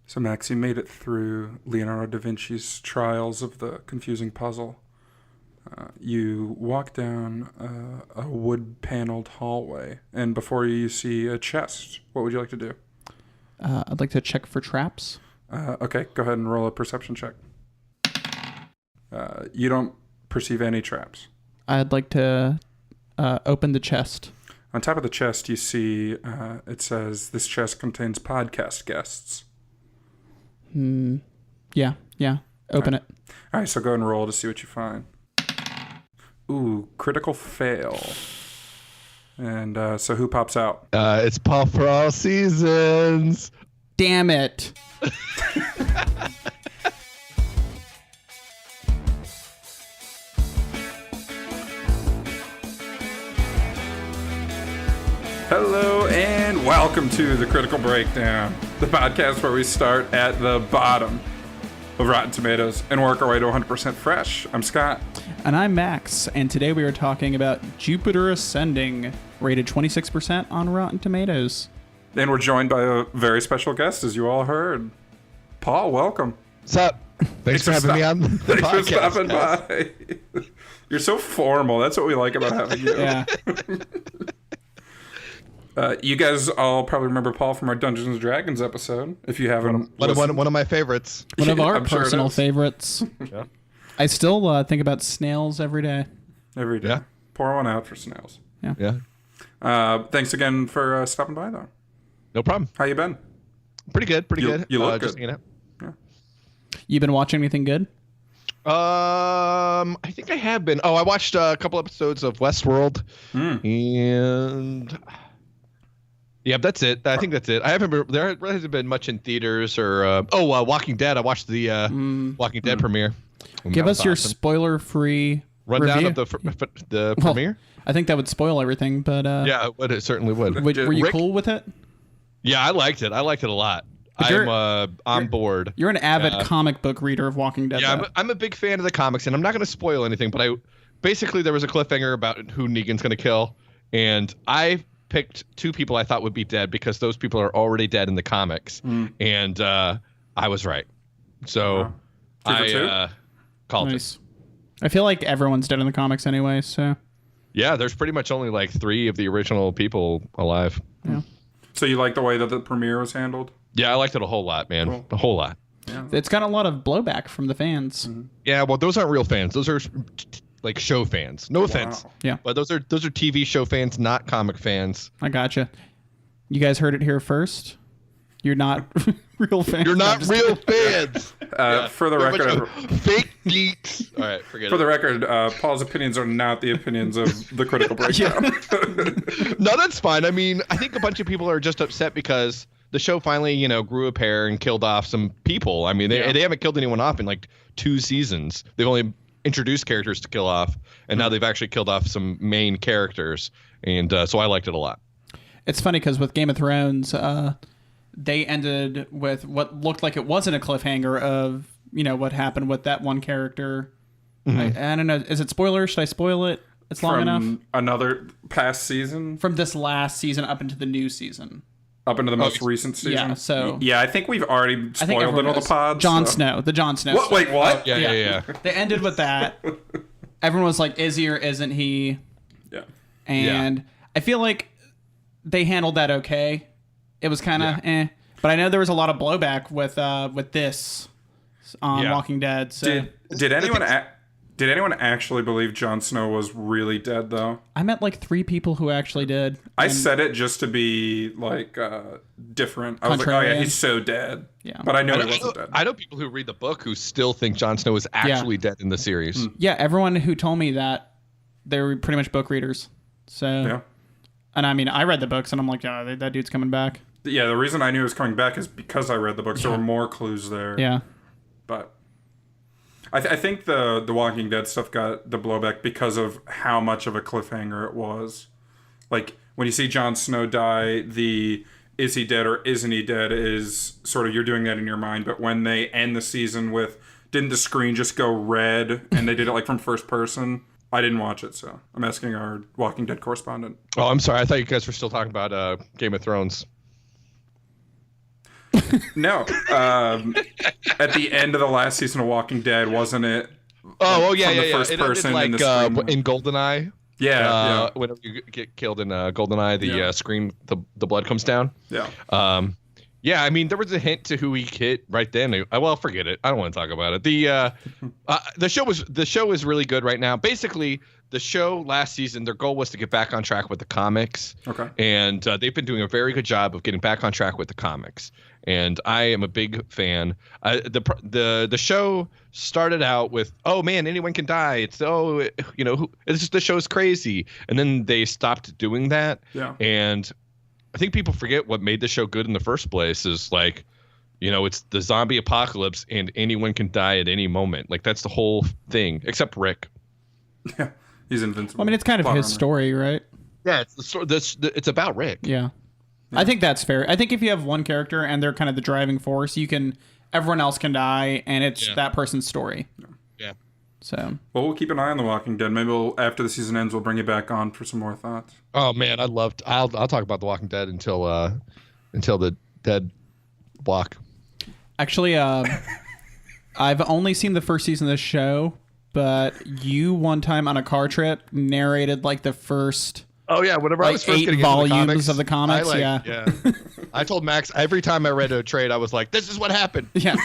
So, Max, you made it through Leonardo da Vinci's Trials of the Confusing Puzzle. You walk down a wood-paneled hallway, and before you see a chest. What would you like to do? I'd like to check for traps. Okay, go ahead and roll a perception check. You don't perceive any traps. I'd like to open the chest. On top of the chest, you see it says, "This chest contains podcast guests." Yeah. Open it. All right, so go ahead and roll to see what you find. Ooh, critical fail. And so who pops out? It's Paul4AllSeasons. Damn it. Hello and welcome to The Critical Breakdown, the podcast where we start at the bottom of Rotten Tomatoes and work our way to 100% fresh. I'm Scott. And I'm Max, and today we are talking about Jupiter Ascending, rated 26% on Rotten Tomatoes. And we're joined by a very special guest, as you all heard. Paul, welcome. What's up? Thanks for having me on the Thanks podcast. for stopping by. You're so formal. That's what we like about having you. Yeah. You guys all probably remember Paul from our Dungeons and Dragons episode. If you haven't, One of my favorites. One of our I'm sure it personal is. favorites. Yeah. I still think about snails every day. Every day. Yeah. Pour one out for snails. Yeah. Thanks again for stopping by, though. No problem. How you been? Pretty good. You look just good. hanging out. You been watching anything good? I think I have been. Oh, I watched a couple episodes of Westworld, and yeah, that's it. I think that's it. I haven't been. There hasn't been much in theaters or. Walking Dead. I watched the Walking Dead premiere. Give That us was your awesome. spoiler-free rundown review. of the Well, premiere. I think that would spoil everything, but Yeah, it certainly would. were you Rick? cool with it? Yeah, I liked it. I liked it a lot. But you're- I'm on board. You're an avid comic book reader of Walking Dead. Yeah, though. I'm a big fan of the comics, and I'm not going to spoil anything, but basically there was a cliffhanger about who Negan's going to kill, and I picked two people I thought would be dead because those people are already dead in the comics, and I was right. So Two for two? I called it. Nice. I feel like everyone's dead in the comics anyway, so Yeah, there's pretty much only like 3 of the original people alive. yeah. So you like the way that the premiere was handled? Yeah, I liked it a whole lot, man. Cool. A whole lot. It's got a lot of blowback from the fans. Yeah, well, those aren't real fans. Those are like show fans. No offense. Wow. Yeah, But those are TV show fans, not comic fans. I gotcha. You guys heard it here first. You're not real fans. You're No, I'm not just real kidding. fans. For the You're a bunch record, of fake geeks. All right, forget for it. the record, Paul's opinions are not the opinions of the Critical Breakdown. No, that's fine. I mean, I think a bunch of people are just upset because the show finally, grew a pair and killed off some people. I mean, they haven't killed anyone off in like 2 seasons. They've only introduced characters to kill off, and now they've actually killed off some main characters. And so I liked it a lot. It's funny because with Game of Thrones, they ended with what looked like it wasn't a cliffhanger of what happened with that one character. I don't know. Is it spoiler? Should I spoil it? It's long enough. From another past season, From this last season up into the new season. up into the most recent season. Yeah, so- yeah, I think we've already I think spoiled it everyone on the knows. pod. Jon so- Snow. The Jon Snow. What? stuff. Wait, what? Yeah. They ended with that. Everyone was like, is he or isn't he? Yeah. And I feel like they handled that okay. It was kind of But I know there was a lot of blowback with this on Yeah. Walking Dead. So Did anyone actually believe Jon Snow was really dead though? I met like 3 people who actually did. I And said it just to be like different. I was like, oh yeah, Contrarian. he's so dead. Yeah. But I know he wasn't dead. I know people who read the book who still think Jon Snow is actually dead in the series. Yeah, everyone who told me that, they were pretty much book readers. So, Yeah. and I mean, I read the books and I'm like, yeah, that dude's coming back. Yeah, the reason I knew he was coming back is because I read the books. There were more clues there. Yeah. But I think the Walking Dead stuff got the blowback because of how much of a cliffhanger it was. Like, when you see Jon Snow die, the is he dead or isn't he dead is sort of, you're doing that in your mind. But when they end the season with, didn't the screen just go red and they did it like from first person? I didn't watch it, so I'm asking our Walking Dead correspondent. Oh, I'm sorry. I thought you guys were still talking about Game of Thrones. No. At the end of the last season of Walking Dead, wasn't it? The first it person like in the screen. in GoldenEye. Yeah. Whenever you get killed in GoldenEye, the scream, the blood comes down. Yeah. Yeah, I mean, there was a hint to who he hit right then. Well, forget it. I don't want to talk about it. The show is really good right now. Basically, the show last season, their goal was to get back on track with the comics. Okay. And they've been doing a very good job of getting back on track with the comics. And I am a big fan. The show started out with, oh man, anyone can die. It's it's just, the show's crazy. And then they stopped doing that. Yeah. And I think people forget what made the show good in the first place is like, it's the zombie apocalypse and anyone can die at any moment. Like that's the whole thing, except Rick. Yeah, he's invincible. Well, I mean, it's kind of his story, right? Yeah, it's about Rick. Yeah. I think that's fair. I think if you have one character and they're kind of the driving force, everyone else can die, and it's that person's story. Yeah. So. Well, we'll keep an eye on The Walking Dead. Maybe after the season ends, we'll bring you back on for some more thoughts. Oh man, I'll talk about The Walking Dead until the dead block. Actually, I've only seen the first season of this show, but you one time on a car trip narrated like the first. Oh yeah, whenever I was first 8 getting volumes of the comics. Yeah. I told Max every time I read a trade, I was like, "This is what happened." Yeah,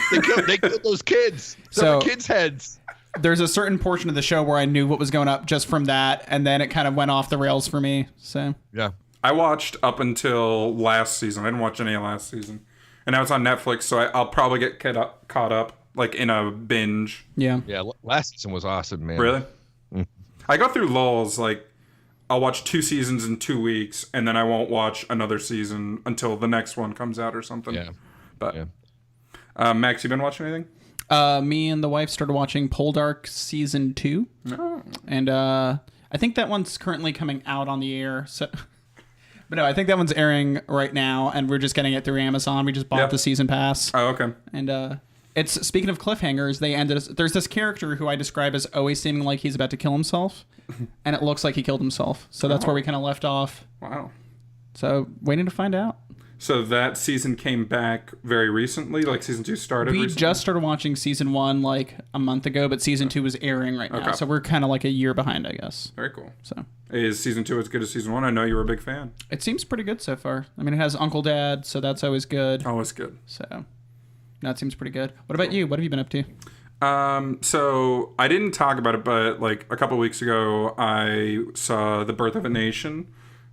they killed those kids. So kids' heads. There's a certain portion of the show where I knew what was going up just from that, and then it kind of went off the rails for me. So yeah, I watched up until last season. I didn't watch any of last season, and now it's on Netflix, so I'll probably get caught up like in a binge. Yeah. Last season was awesome, man. Really? I go through lulls. Like I'll watch 2 seasons in 2 weeks, and then I won't watch another season until the next one comes out or something. Yeah. But Max, you been watching anything? Me and the wife started watching Poldark season 2. Oh. And I think that one's currently coming out on the air. So, but no, I think that one's airing right now, and we're just getting it through Amazon. We just bought the season pass. Oh, okay. And it's speaking of cliffhangers, there's this character who I describe as always seeming like he's about to kill himself, and it looks like he killed himself. So that's where we kind of left off. Wow. So waiting to find out. So that season came back very recently, like season 2 started recently? We just started watching season 1 like a month ago, but season 2 is airing right now. So we're kind of like a year behind, I guess. Very cool. So is season 2 as good as season 1? I know you were a big fan. It seems pretty good so far. I mean, it has Uncle Dad, so that's always good. Always good. So no, it seems pretty good. What about you? What have you been up to? So I didn't talk about it, but like a couple weeks ago, I saw The Birth of a Nation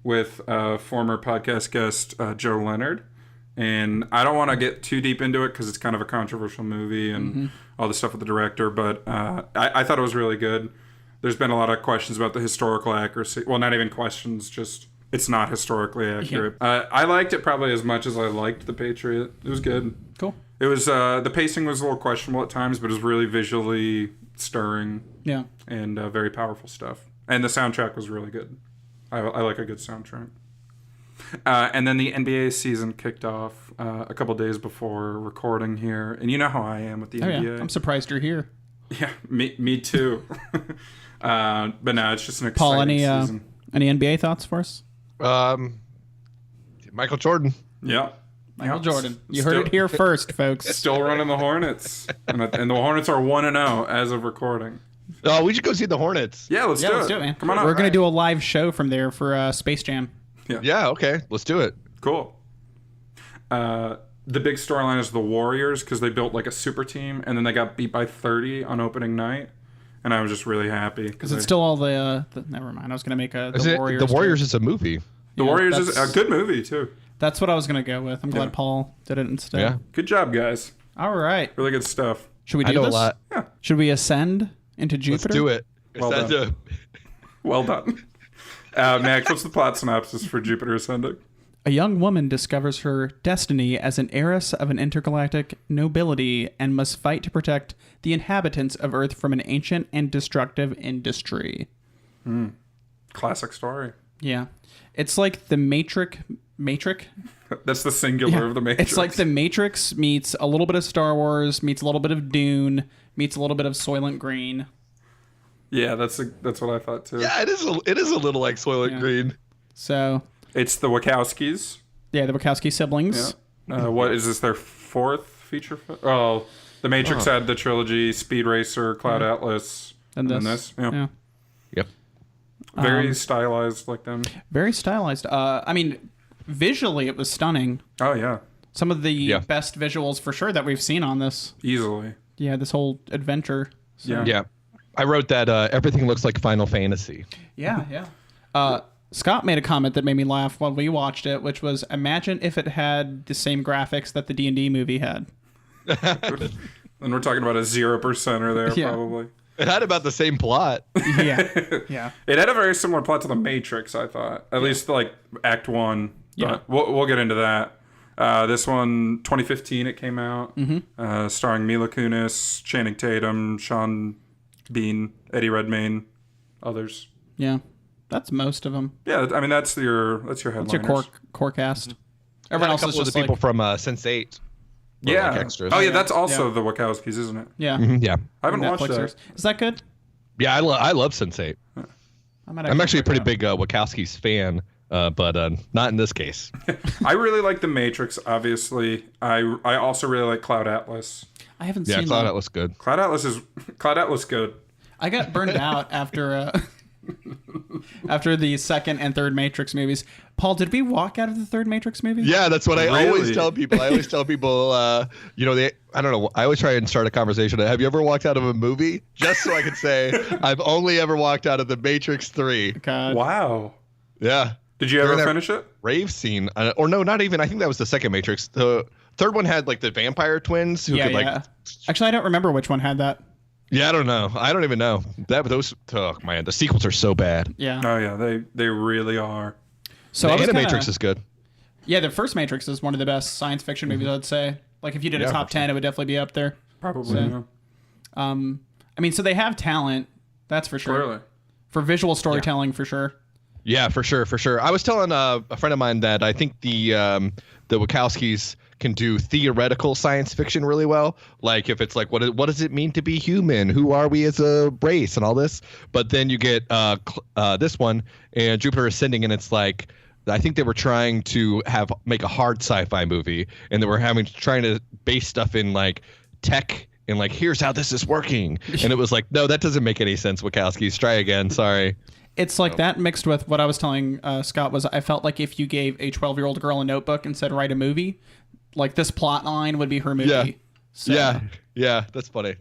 with former podcast guest Joe Leonard. And I don't want to get too deep into it because it's kind of a controversial movie and all the stuff with the director, but I thought it was really good. There's been a lot of questions about the historical accuracy. Well, not even questions, just it's not historically accurate. Yeah. I liked it probably as much as I liked The Patriot. It was good. Cool. It was the pacing was a little questionable at times, but it was really visually stirring. Yeah. And very powerful stuff. And the soundtrack was really good. I like a good soundtrack. And then the NBA season kicked off a couple days before recording here. And you know how I am with the NBA. Yeah. I'm surprised you're here. Yeah, me too. But no, it's just an exciting season. Any NBA thoughts for us? Michael Jordan. Yeah. Michael Jordan. You heard it here first, folks. Still running the Hornets. And the Hornets are 1-0 as of recording. Oh, we should go see the Hornets. Yeah, let's do it, man. Come on We're going to do a live show from there for Space Jam. Yeah, okay. Let's do it. Cool. The big storyline is the Warriors because they built like a super team and then they got beat by 30 on opening night. And I was just really happy. Because it's still all the never mind. I was going to make the Warriors. The Warriors is a movie. The Warriors is a good movie, too. That's what I was going to go with. I'm glad Paul did it instead. Yeah. Good job, guys. All right. Really good stuff. Should we do this? I know a lot. Yeah. Should we ascend into Jupiter? Let's do it. Well done. Well done. Max, what's the plot synopsis for Jupiter Ascending? A young woman discovers her destiny as an heiress of an intergalactic nobility and must fight to protect the inhabitants of Earth from an ancient and destructive industry. Classic story. Yeah. It's like the Matrix? That's the singular of the Matrix. It's like the Matrix meets a little bit of Star Wars, meets a little bit of Dune, meets a little bit of Soylent Green. Yeah, that's what I thought too. Yeah, it is a little like Soylent Green. So it's the Wachowskis. Yeah, the Wachowski siblings. Yeah. What is this? Their fourth feature film. Oh, The Matrix had the trilogy, Speed Racer, Cloud Atlas, And then this. Yeah. Yep. Very stylized like them. Very stylized. I mean, visually it was stunning. Oh, yeah. Some of the best visuals for sure that we've seen on this. Easily. Yeah, this whole adventure. So. Yeah. Yeah. I wrote that everything looks like Final Fantasy. Yeah. Scott made a comment that made me laugh while we watched it, which was, imagine if it had the same graphics that the D&D movie had. And we're talking about a 0%er there, Yeah. probably. It had about the same plot. Yeah. It had a very similar plot to The Matrix, I thought. At least, like, Act 1. Yeah. But we'll get into that. This one, 2015, it came out. Starring Mila Kunis, Channing Tatum, Sean Bean, Eddie Redmayne, others. Yeah. That's most of them. Yeah, I mean, that's your headliners. That's your core cast. Everyone a else is couple of just the people like, from Sense8. Yeah. Like extras. Oh, yeah, that's also the Wachowskis, isn't it? yeah. Yeah. I haven't watched that. series. Is that good? Yeah, I love Sense8. I'm actually a pretty check big Wachowski's fan, but not in this case. I really like The Matrix, obviously. I also really like Cloud Atlas. I haven't Yeah, seen Cloud that. Atlas good. Cloud Atlas good. I got burned out after after the second and third Matrix movies. Paul, did we walk out of the third Matrix movie? Yeah, that's what I Really? always tell people. I always tell people, I don't know. I always try and start a conversation. Have you ever walked out of a movie? Just so I can say, I've only ever walked out of the Matrix 3. God. Wow. Yeah. Did you ever During that finish it? Rave scene. Or no, not even. I think that was the second Matrix. The third one had like the vampire twins who could like. Actually, I don't remember which one had that. Yeah, I don't know. I don't even know. Oh man, the sequels are so bad. Yeah. Oh, yeah, they really are. So The I was Animatrix is good. Yeah, the first Matrix is one of the best science fiction movies, I'd say. Like, if you did a top 10, it would definitely be up there. Probably, yeah. I mean, so they have talent, that's for sure. Clearly. For visual storytelling, for sure. Yeah, for sure. I was telling a friend of mine that I think the Wachowskis can do theoretical science fiction really well. Like if it's like, what does it mean to be human? Who are we as a race and all this? But then you get this one and Jupiter Ascending, and it's like, I think they were trying to make a hard sci-fi movie, and they were trying to base stuff in like tech and like, here's how this is working. And it was like, no, that doesn't make any sense, Wachowskis. Try again. Sorry. It's like that mixed with what I was telling Scott was I felt like if you gave a 12-year-old girl a notebook and said, write a movie, like this plot line would be her movie. Yeah. So, Yeah. That's funny.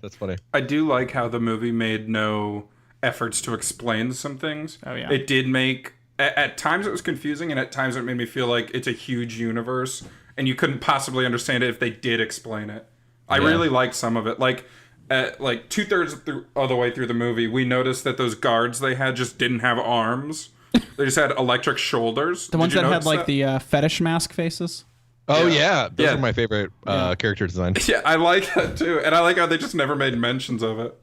I do like how the movie made no efforts to explain some things. Oh, yeah. It did make... At times it was confusing, and at times it made me feel like it's a huge universe, and you couldn't possibly understand it if they did explain it. I really liked some of it. Like 2/3 of the way through the movie, we noticed that those guards they had just didn't have arms. They just had electric shoulders. The ones that had like the fetish mask faces. Oh yeah, those are my favorite character designs. Yeah, I like that too, and I like how they just never made mentions of it.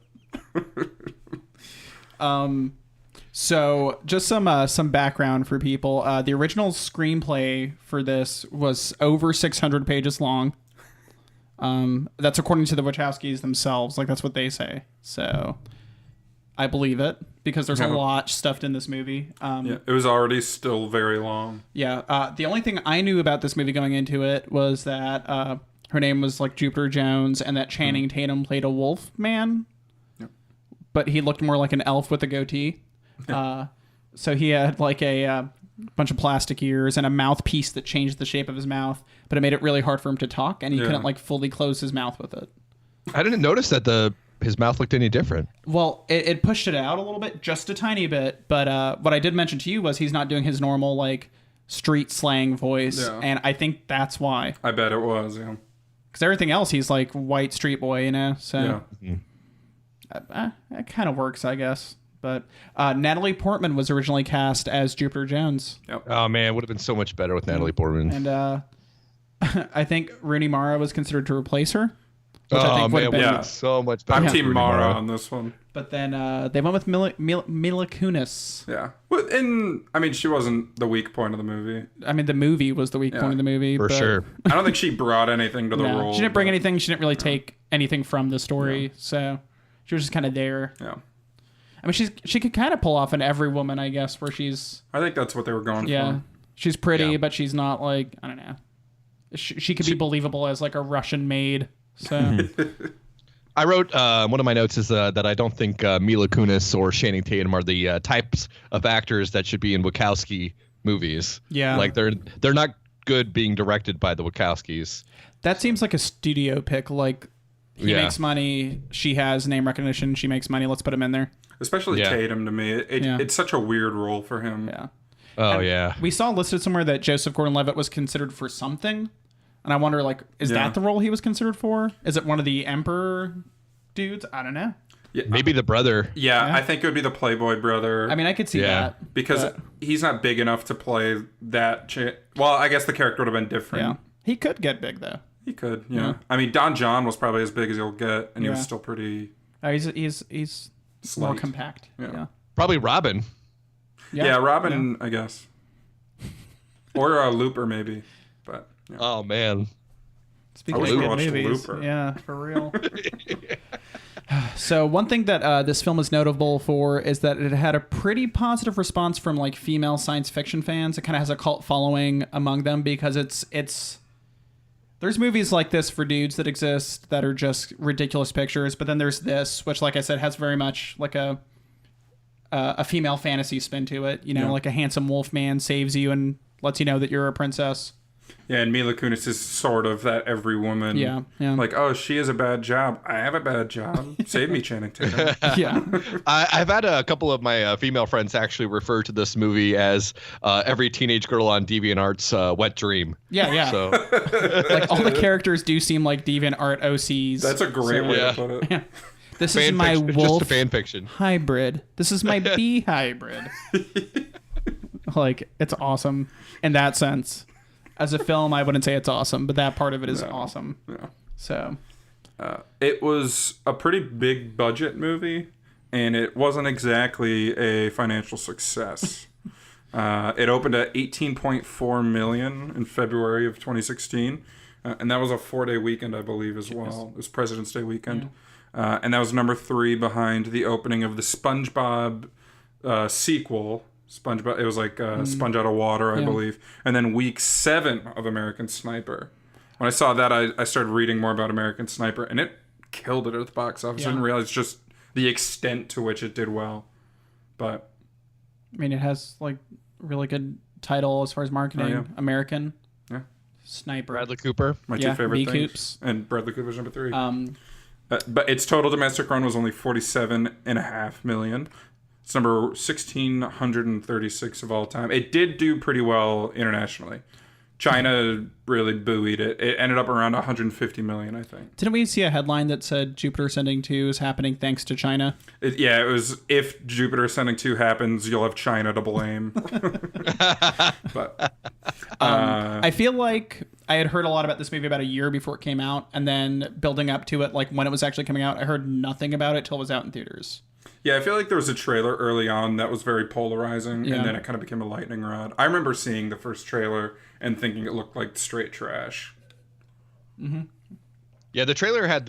So just some background for people. The original screenplay for this was over 600 pages long. That's according to the Wachowskis themselves. Like that's what they say. So I believe it because there's a lot stuffed in this movie. It was already still very long. Yeah. The only thing I knew about this movie going into it was that her name was like Jupiter Jones, and that Channing Tatum played a wolf man. Yep. But he looked more like an elf with a goatee. So he had like a bunch of plastic ears and a mouthpiece that changed the shape of his mouth, but it made it really hard for him to talk, and he couldn't like fully close his mouth with it. I didn't notice that his mouth looked any different. Well, it pushed it out a little bit, just a tiny bit. But what I did mention to you was he's not doing his normal like street slang voice, and I think that's why. I bet it was, yeah. Because everything else, he's like white street boy, you know. So it kind of works, I guess. But Natalie Portman was originally cast as Jupiter Jones. Yep. Oh man, would have been so much better with Natalie Portman. And I think Rooney Mara was considered to replace her. Which I think would have been so much better. I'm with Team Rooney Mara on this one. But then they went with Mila Kunis. Yeah. And I mean, she wasn't the weak point of the movie. I mean, the movie was the weak point of the movie. For sure. I don't think she brought anything to the role. She didn't bring anything. She didn't really take anything from the story. So she was just kind of there. Yeah. I mean, she could kind of pull off an Every Woman, I guess, where she's... I think that's what they were going for. Yeah. She's pretty, but she's not like, I don't know. She could be believable as like a Russian maid. So I wrote one of my notes is that I don't think Mila Kunis or Channing Tatum are the types of actors that should be in Wachowski movies. Yeah, like they're not good being directed by the Wachowskis. That seems like a studio pick. Like he makes money, she has name recognition, she makes money. Let's put him in there. Especially Tatum to me. It's such a weird role for him. Yeah. Oh, We saw listed somewhere that Joseph Gordon-Levitt was considered for something. And I wonder, like, is that the role he was considered for? Is it one of the Emperor dudes? I don't know. Yeah, maybe the brother. Yeah, I think it would be the Playboy brother. I mean, I could see that. Because he's not big enough to play that... Well, I guess the character would have been different. Yeah. He could get big, though. He could, yeah. I mean, Don John was probably as big as he'll get, and he was still pretty... He's more compact. Yeah. Probably Robin. Yeah, Robin, I guess. Or Looper, maybe. But oh man, speaking of good movies, Looper. Yeah, for real. So one thing that this film is notable for is that it had a pretty positive response from like female science fiction fans. It kind of has a cult following among them because it's there's movies like this for dudes that exist that are just ridiculous pictures, but then there's this, which, like I said, has very much like a female fantasy spin to it. You know, like a handsome wolf man saves you and lets you know that you're a princess. Yeah, and Mila Kunis is sort of that every woman. Yeah. Like, oh, she has a bad job. I have a bad job. Save me, Channing Tatum. Yeah. I've had a couple of my female friends actually refer to this movie as every teenage girl on DeviantArt's wet dream. Yeah. So, like, all the characters do seem like DeviantArt OCs. That's a great way to put it. This is my wolf just a fan fiction hybrid. This is my bee hybrid. Like, it's awesome in that sense. As a film, I wouldn't say it's awesome, but that part of it is awesome. Yeah. So, it was a pretty big budget movie, and it wasn't exactly a financial success. It opened at $18.4 million in February of 2016, and that was a 4-day weekend, I believe, as well. It was President's Day weekend, and that was number 3 behind the opening of the SpongeBob sequel. SpongeBob. It was like Sponge Out of Water, I believe. And then week 7 of American Sniper. When I saw that, I started reading more about American Sniper, and it killed it at the box office. I didn't realize just the extent to which it did well. But I mean, it has like really good title as far as marketing. American. Yeah. Sniper. Bradley Cooper. My 2 favorite things. Coops. And Bradley Cooper's number 3. But its total domestic run was only $47.5 million. It's number 1,636 of all time. It did do pretty well internationally. China really buoyed it. It ended up around 150 million, I think. Didn't we see a headline that said Jupiter Ascending 2 is happening thanks to China? It was, if Jupiter Ascending 2 happens, you'll have China to blame. But I feel like I had heard a lot about this movie about a year before it came out, and then building up to it, like when it was actually coming out, I heard nothing about it till it was out in theaters. Yeah, I feel like there was a trailer early on that was very polarizing, and then it kind of became a lightning rod. I remember seeing the first trailer and thinking it looked like straight trash. Mm-hmm. Yeah, the trailer had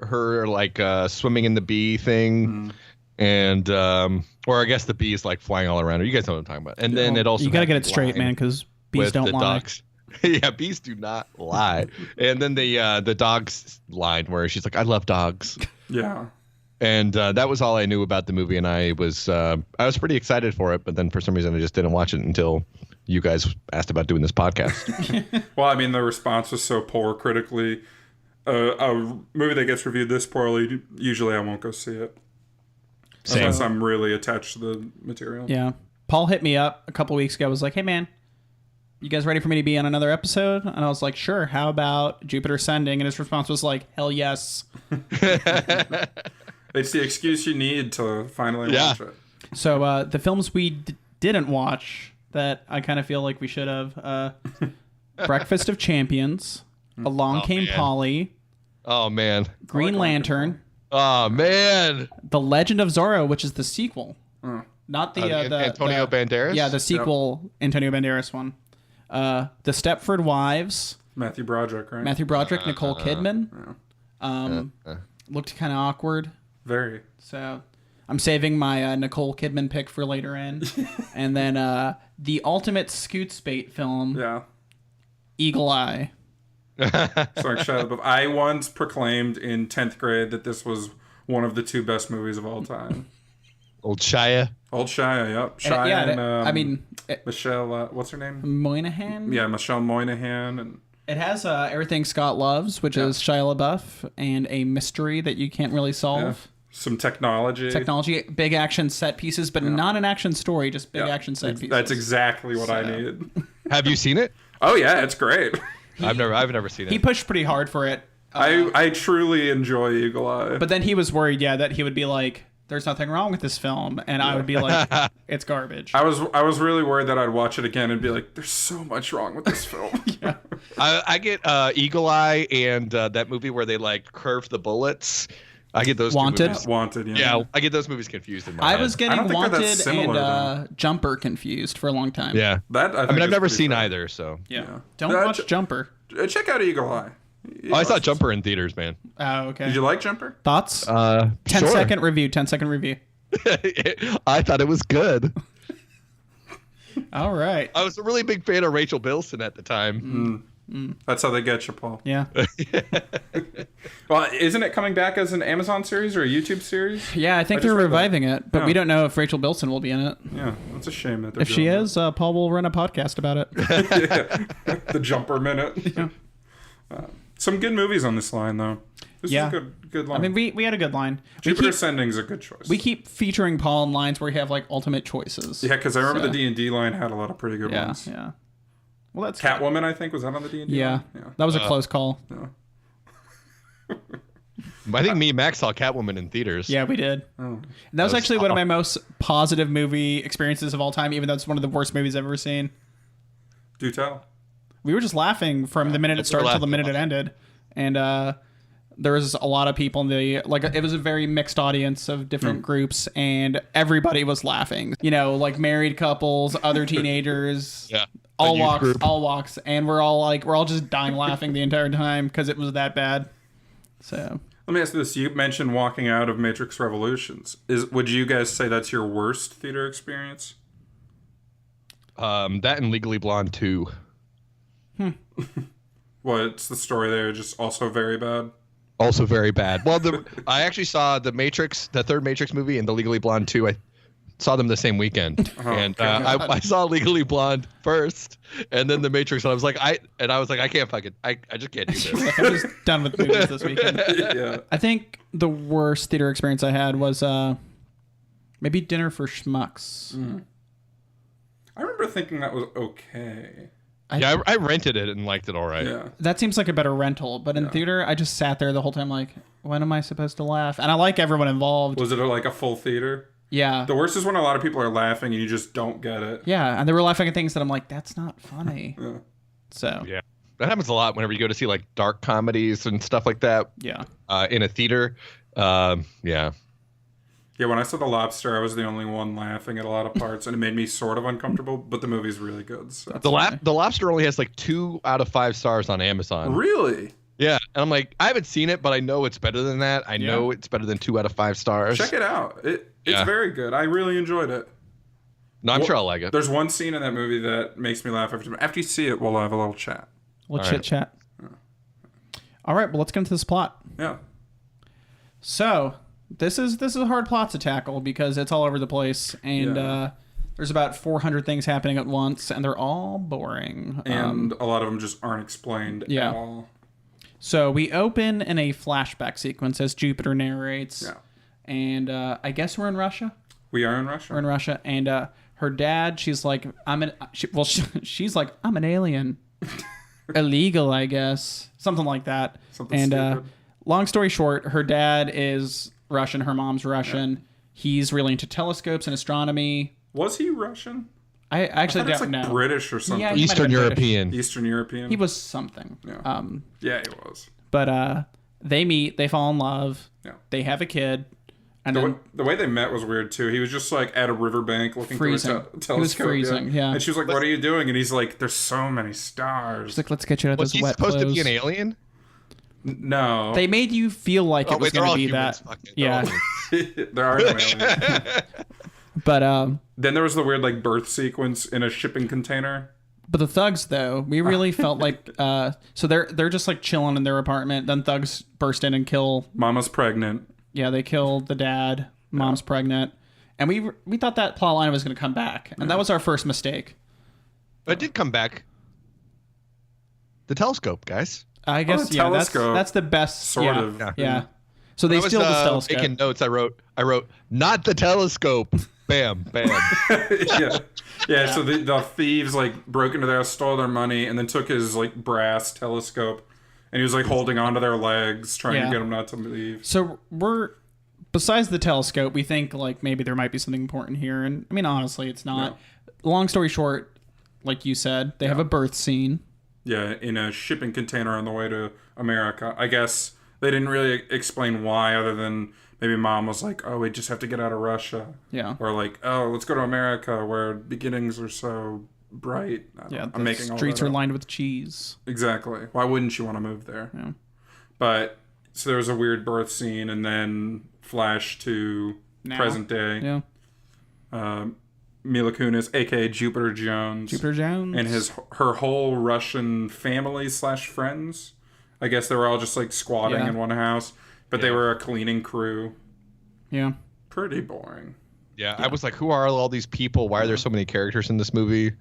her like swimming in the bee thing, and or I guess the bee is like flying all around her. You guys know what I'm talking about. And then it also you got to get it straight, man, because bees don't lie. Ducks. Yeah, bees do not lie. And then the dogs line where she's like, "I love dogs." Yeah. And that was all I knew about the movie, and I was pretty excited for it. But then for some reason, I just didn't watch it until you guys asked about doing this podcast. Well, I mean, the response was so poor critically. A movie that gets reviewed this poorly, usually I won't go see it. Same. Unless I'm really attached to the material. Yeah. Paul hit me up a couple weeks ago. Was like, "Hey, man, you guys ready for me to be on another episode?" And I was like, "Sure. How about Jupiter Ascending?" And his response was like, "Hell yes." It's the excuse you need to finally watch it. So the films we didn't watch that I kind of feel like we should have: Breakfast of Champions, Along Came Polly. Oh man. Green Lantern. Oh man. The Legend of Zorro, which is the sequel, not the Antonio Banderas. Yeah, the sequel, Antonio Banderas one. The Stepford Wives. Matthew Broderick, right? Matthew Broderick, Nicole Kidman. Looked kind of awkward. Very. So I'm saving my Nicole Kidman pick for later in. And then the ultimate Scoots bait film. Yeah. Eagle Eye. Starring Shia LaBeouf. I once proclaimed in 10th grade that this was one of the 2 best movies of all time. Old Shia. Old Shia, yep. Shia and I mean, Michelle, what's her name? Moynihan. Yeah, Michelle Moynihan. And It has Everything Scott Loves, which is Shia LaBeouf, and a mystery that you can't really solve. Some technology. Big action set pieces, but not an action story, just big action set pieces. That's exactly what I needed. Have you seen it? Oh yeah, it's great. I've never seen it. He pushed pretty hard for it. I truly enjoy Eagle Eye. But then he was worried, that he would be like, there's nothing wrong with this film, and I would be like, it's garbage. I was really worried that I'd watch it again and be like, there's so much wrong with this film. I get Eagle Eye and that movie where they like curve the bullets. I get those Wanted? two movies. Wanted, Yeah, I get those movies confused in my head. I was I getting don't think they're that Wanted similar, and Jumper confused for a long time. Yeah. That I mean, I've never seen either, so. Yeah. Don't watch Jumper. Check out Eagle Eye. Oh, I saw Jumper in theaters, man. Oh, okay. Did you like Jumper? Thoughts? 10-second review. 10-second review. I thought it was good. All right. I was a really big fan of Rachel Bilson at the time. That's how they get you, Paul. Yeah. Well, isn't it coming back as an Amazon series or a YouTube series? Yeah, I think they're reviving it, but we don't know if Rachel Bilson will be in it. Yeah, that's a shame that they're If she doing is, Paul will run a podcast about it. that. The Jumper Minute. Yeah. Some good movies on this line, though. This is a good line. I mean, we had a good line. Jupiter Ascending's a good choice. We keep featuring Paul in lines where we have like ultimate choices. Yeah, because I remember the D&D line had a lot of pretty good ones. Yeah. Well, that's Catwoman, I think, was that on the D&D Yeah. line? That was a close call. I think me and Max saw Catwoman in theaters. Yeah, we did. And that was actually one of my most positive movie experiences of all time, even though it's one of the worst movies I've ever seen. Do tell. We were just laughing from the minute it started till the minute it ended. And there was a lot of people in the, like, it was a very mixed audience of different groups, and everybody was laughing. You know, like married couples, other teenagers. Yeah. All walks, and we're all just dying laughing the entire time because it was that bad. So Let me ask you this. You mentioned walking out of Matrix Revolutions. Would you guys say that's your worst theater experience? That and Legally Blonde 2. What's the story there? Just also very bad? Also very bad. Well, I actually saw the third Matrix movie, and the Legally Blonde 2. I saw them the same weekend, and I saw Legally Blonde first, and then the Matrix, and I was like, I can't I just can't do this. I'm just done with movies this weekend. Yeah. I think the worst theater experience I had was maybe Dinner for Schmucks. I remember thinking that was okay. I rented it and liked it all right. Yeah. That seems like a better rental, but in theater, I just sat there the whole time like, when am I supposed to laugh? And I like everyone involved. Was it like a full theater? Yeah. The worst is when a lot of people are laughing and you just don't get it. Yeah, and they were laughing at things that I'm like, that's not funny. Yeah. So. Yeah. That happens a lot whenever you go to see like dark comedies and stuff like that. Yeah. In a theater. Yeah. Yeah, when I saw The Lobster, I was the only one laughing at a lot of parts, and it made me sort of uncomfortable, but the movie's really good. So. The Lobster only has like 2 out of 5 stars on Amazon. Really? Yeah. And I'm like, I haven't seen it, but I know it's better than that. I know it's better than 2 out of 5 stars. Check it out. It's very good. I really enjoyed it. No, I'm sure I'll like it. There's one scene in that movie that makes me laugh every time. After you see it, we'll have a little chat. We'll chit-chat. All right, well, let's get into this plot. Yeah. So, this is a hard plot to tackle because it's all over the place, and there's about 400 things happening at once, and they're all boring. And a lot of them just aren't explained at all. So we open in a flashback sequence as Jupiter narrates. Yeah. And I guess we're in Russia. We are in Russia. We're in Russia, and her dad, she's like, she's like, I'm an alien, illegal, I guess, something like that. Something stupid. Long story short, her dad is Russian, her mom's Russian. Yeah. He's really into telescopes and astronomy. Was he Russian? I actually don't know. British or something. Yeah, Eastern European. Eastern European. He was something. Yeah. Yeah, he was. But they meet, they fall in love. Yeah. They have a kid. And the way they met was weird too. He was just like at a riverbank looking for a telescope. He was freezing, yeah. And she was like, "What are you doing?" And he's like, "There's so many stars." She's like, "Let's get you out of Was those he wet supposed clothes." to be an alien? No. They made you feel like it was going to be humans. that. Yeah. There are no aliens. But then there was the weird like birth sequence in a shipping container. But the thugs, though, we really felt like so they're just like chilling in their apartment. Then thugs burst in and kill. Mama's pregnant. Yeah, they killed the dad. Mom's pregnant, and we thought that plot line was going to come back, and that was our first mistake. But it did come back. The telescope, guys. I guess that's the best. Sort of. Yeah. So they steal the telescope. Making notes, I wrote, not the telescope. Bam, bam. Yeah. So the thieves like broke into their house, stole their money, and then took his like brass telescope, and he was like holding onto their legs, trying to get them not to leave. So besides the telescope, we think like maybe there might be something important here, and I mean honestly, it's not. No. Long story short, like you said, they have a birth scene. Yeah, in a shipping container on the way to America. I guess they didn't really explain why, other than maybe mom was like, oh, we just have to get out of Russia. Yeah. Or like, oh, let's go to America where beginnings are so bright. I'm making all streets are lined with cheese. Exactly. Why wouldn't you want to move there? Yeah. But, so there was a weird birth scene, and then flash to present day. Yeah. Mila Kunis, a.k.a. Jupiter Jones. And her whole Russian family / friends. I guess they were all just like squatting in one house. But they were a cleaning crew. Yeah. Pretty boring. Yeah, I was like, who are all these people? Why are there so many characters in this movie?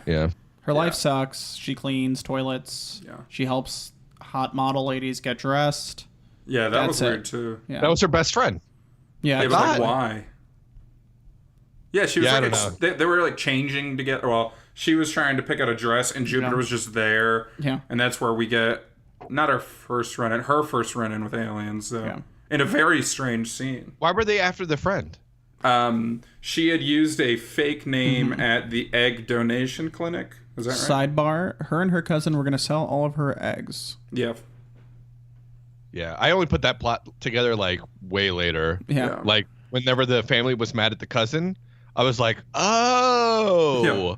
Yeah. Her life sucks. She cleans toilets. Yeah. She helps hot model ladies get dressed. Yeah, that was weird too. Yeah. That was her best friend. Yeah. It was like, why? Yeah, she was like, they were like changing together. Well, she was trying to pick out a dress, and Jupiter was just there. Yeah. And that's where we get, not her first run in with aliens, though. Yeah. In a very strange scene. Why were they after the friend? She had used a fake name at the egg donation clinic. Is that right? Sidebar, her and her cousin were going to sell all of her eggs. Yeah. Yeah, I only put that plot together like way later. Yeah. Like whenever the family was mad at the cousin, I was like, oh. Yeah.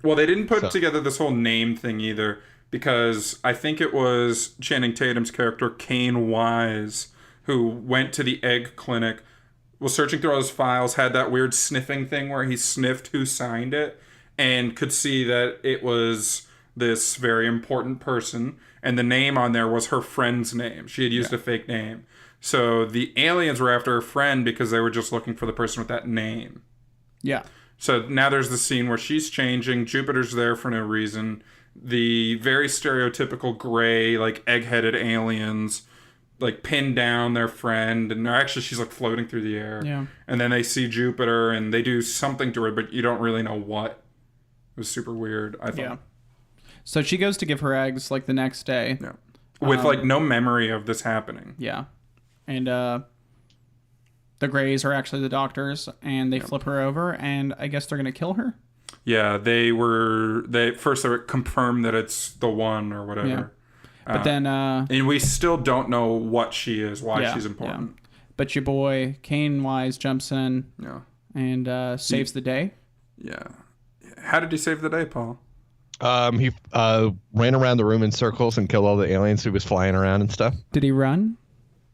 Well, they didn't put together this whole name thing either, because I think it was Channing Tatum's character, Kane Wise, who went to the egg clinic, was searching through all his files, had that weird sniffing thing where he sniffed who signed it, and could see that it was this very important person, and the name on there was her friend's name. She had used a fake name. So the aliens were after her friend because they were just looking for the person with that name. Yeah. So now there's the scene where she's changing. Jupiter's there for no reason. The very stereotypical gray, like egg-headed aliens, like pin down their friend, and actually she's like floating through the air. Yeah. And then they see Jupiter, and they do something to her, but you don't really know what. It was super weird, I thought. Yeah. So she goes to give her eggs like the next day. Yeah. With like no memory of this happening. Yeah. And the Greys are actually the doctors, and they flip her over, and I guess they're going to kill her? Yeah, they first confirmed that it's the one or whatever. Yeah. But then... and we still don't know what she is, why she's important. Yeah. But your boy, Kane Wise, jumps in and saves the day. Yeah. How did he save the day, Paul? He ran around the room in circles and killed all the aliens who was flying around and stuff. Did he run?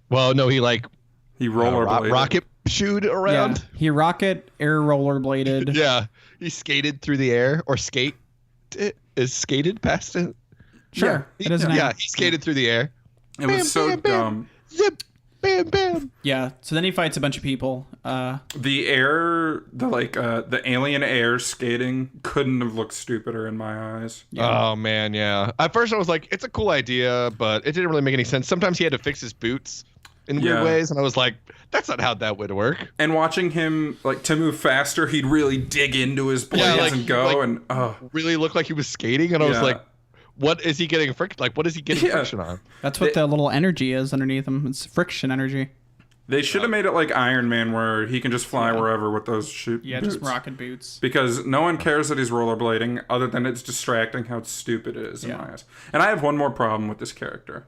Well, no, he rollerbladed. rocket shooed around. Yeah. He air rollerbladed. Yeah. He skated through the air, or is skated past it? Sure. Yeah. He skated through the air. It was so dumb. Zip, bam, bam. Yeah. So then he fights a bunch of people. The alien air skating couldn't have looked stupider in my eyes. Yeah. Oh man, yeah. At first I was like, it's a cool idea, but it didn't really make any sense. Sometimes he had to fix his boots in weird ways, and I was like, that's not how that would work. And watching him, like, to move faster, he'd really dig into his blades and go, and really looked like he was skating, and I was like, what is he getting friction? Like, what is he getting friction on? That's what the little energy is underneath him. It's friction energy. They should have made it like Iron Man, where he can just fly wherever with those boots. Just rocket boots. Because no one cares that he's rollerblading, other than it's distracting how stupid it is in my eyes. And I have one more problem with this character.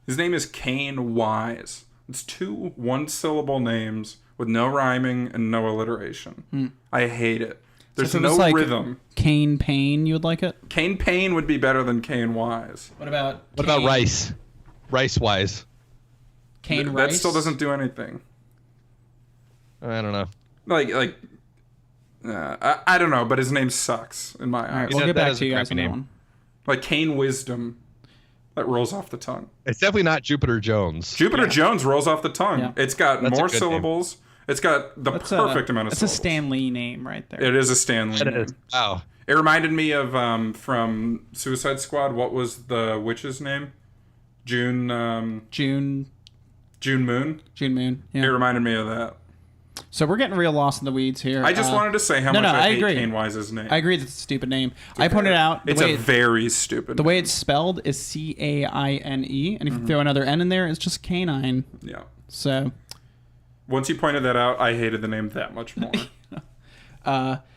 His name is Kane Wise. It's 2 one-syllable names with no rhyming and no alliteration. I hate it. There's no rhythm. Kane Payne, you would like it? Kane Payne would be better than Kane Wise. What about Rice? Rice Wise. Kane Rice? That still doesn't do anything. I don't know. Like I don't know, but his name sucks in my All right, eyes. we'll get that back is to a you guys crappy on that name. one. Like Kane Wisdom. That rolls off the tongue. It's definitely not Jupiter Jones. Jupiter Jones rolls off the tongue. Yeah. It's got That's a more good name. syllables. It's got the perfect amount of That's syllables. a Stan Lee name right there. It is a Stan Lee It name. is. Wow. It reminded me of from Suicide Squad. What was the witch's name? June Moon. June Moon. It Yeah. reminded me of that. So we're getting real lost in the weeds here. I just wanted to say how much I hate agree. Kane Wise's name. I agree that's a stupid name. I pointed out It's a very stupid the way it's spelled is Caine, and if you throw another N in there, it's just canine. Yeah. So Once you pointed that out, I hated the name that much more.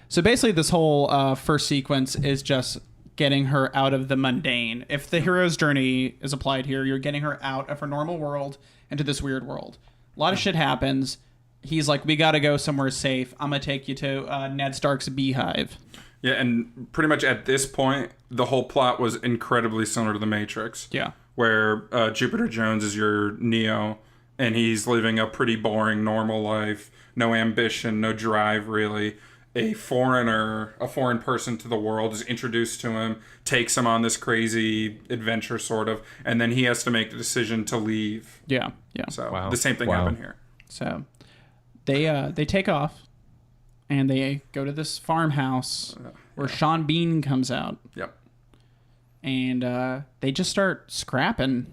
So basically, this whole first sequence is just getting her out of the mundane. If the hero's journey is applied here, you're getting her out of her normal world into this weird world. A lot of shit happens. He's like, we got to go somewhere safe. I'm going to take you to Ned Stark's beehive. Yeah, and pretty much at this point, the whole plot was incredibly similar to The Matrix. Yeah. Where Jupiter Jones is your Neo, and he's living a pretty boring, normal life. No ambition, no drive, really. A foreign person to the world is introduced to him, takes him on this crazy adventure, sort of, and then he has to make the decision to leave. Yeah. So the same thing happened here. So they take off, and they go to this farmhouse where Sean Bean comes out. Yep. And they just start scrapping.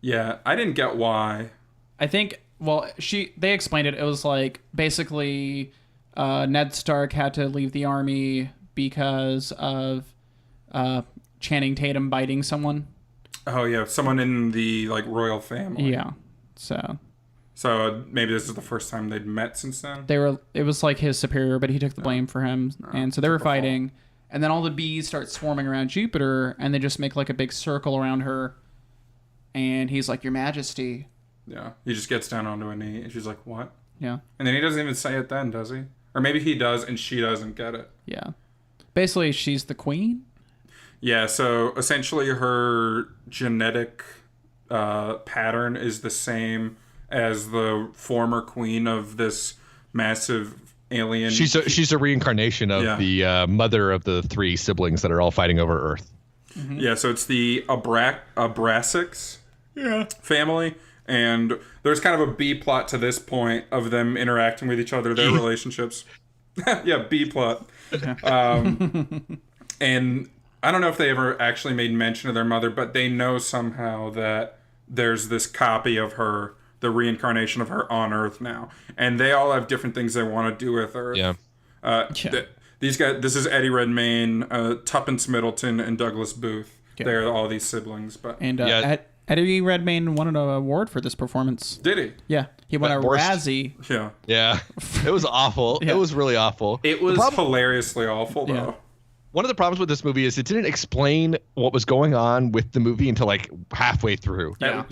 Yeah, I didn't get why. I think, well, they explained it. It was like, basically, Ned Stark had to leave the army because of Channing Tatum biting someone. Oh yeah, someone in the royal family. Yeah. So maybe this is the first time they'd met since then. It was like his superior, but he took the blame for him. And so they were fighting. And then all the bees start swarming around Jupiter, and they just make like a big circle around her. And he's like, Your Majesty. Yeah. He just gets down onto a knee, and she's like, what? Yeah. And then he doesn't even say it then, does he? Or maybe he does, and she doesn't get it. Yeah. Basically, she's the queen. Yeah, so essentially her genetic pattern is the same as the former queen of this massive alien. She's a reincarnation of the mother of the three siblings that are all fighting over Earth. Mm-hmm. Yeah, so it's the Abrasics family, and there's kind of a B plot to this point of them interacting with each other, their relationships. Yeah, B plot. And I don't know if they ever actually made mention of their mother, but they know somehow that there's this copy of her, the reincarnation of her on Earth now. And they all have different things they want to do with Earth. Yeah. These guys, this is Eddie Redmayne, Tuppence Middleton, and Douglas Booth. Yeah. They're all these siblings. But And Eddie Redmayne won an award for this performance. did he? Yeah. He won a Worst- Razzie. Yeah. Yeah. It was awful. Yeah. It was really awful. It was hilariously awful, though. Yeah. One of the problems with this movie is it didn't explain what was going on with the movie until halfway through. Yeah.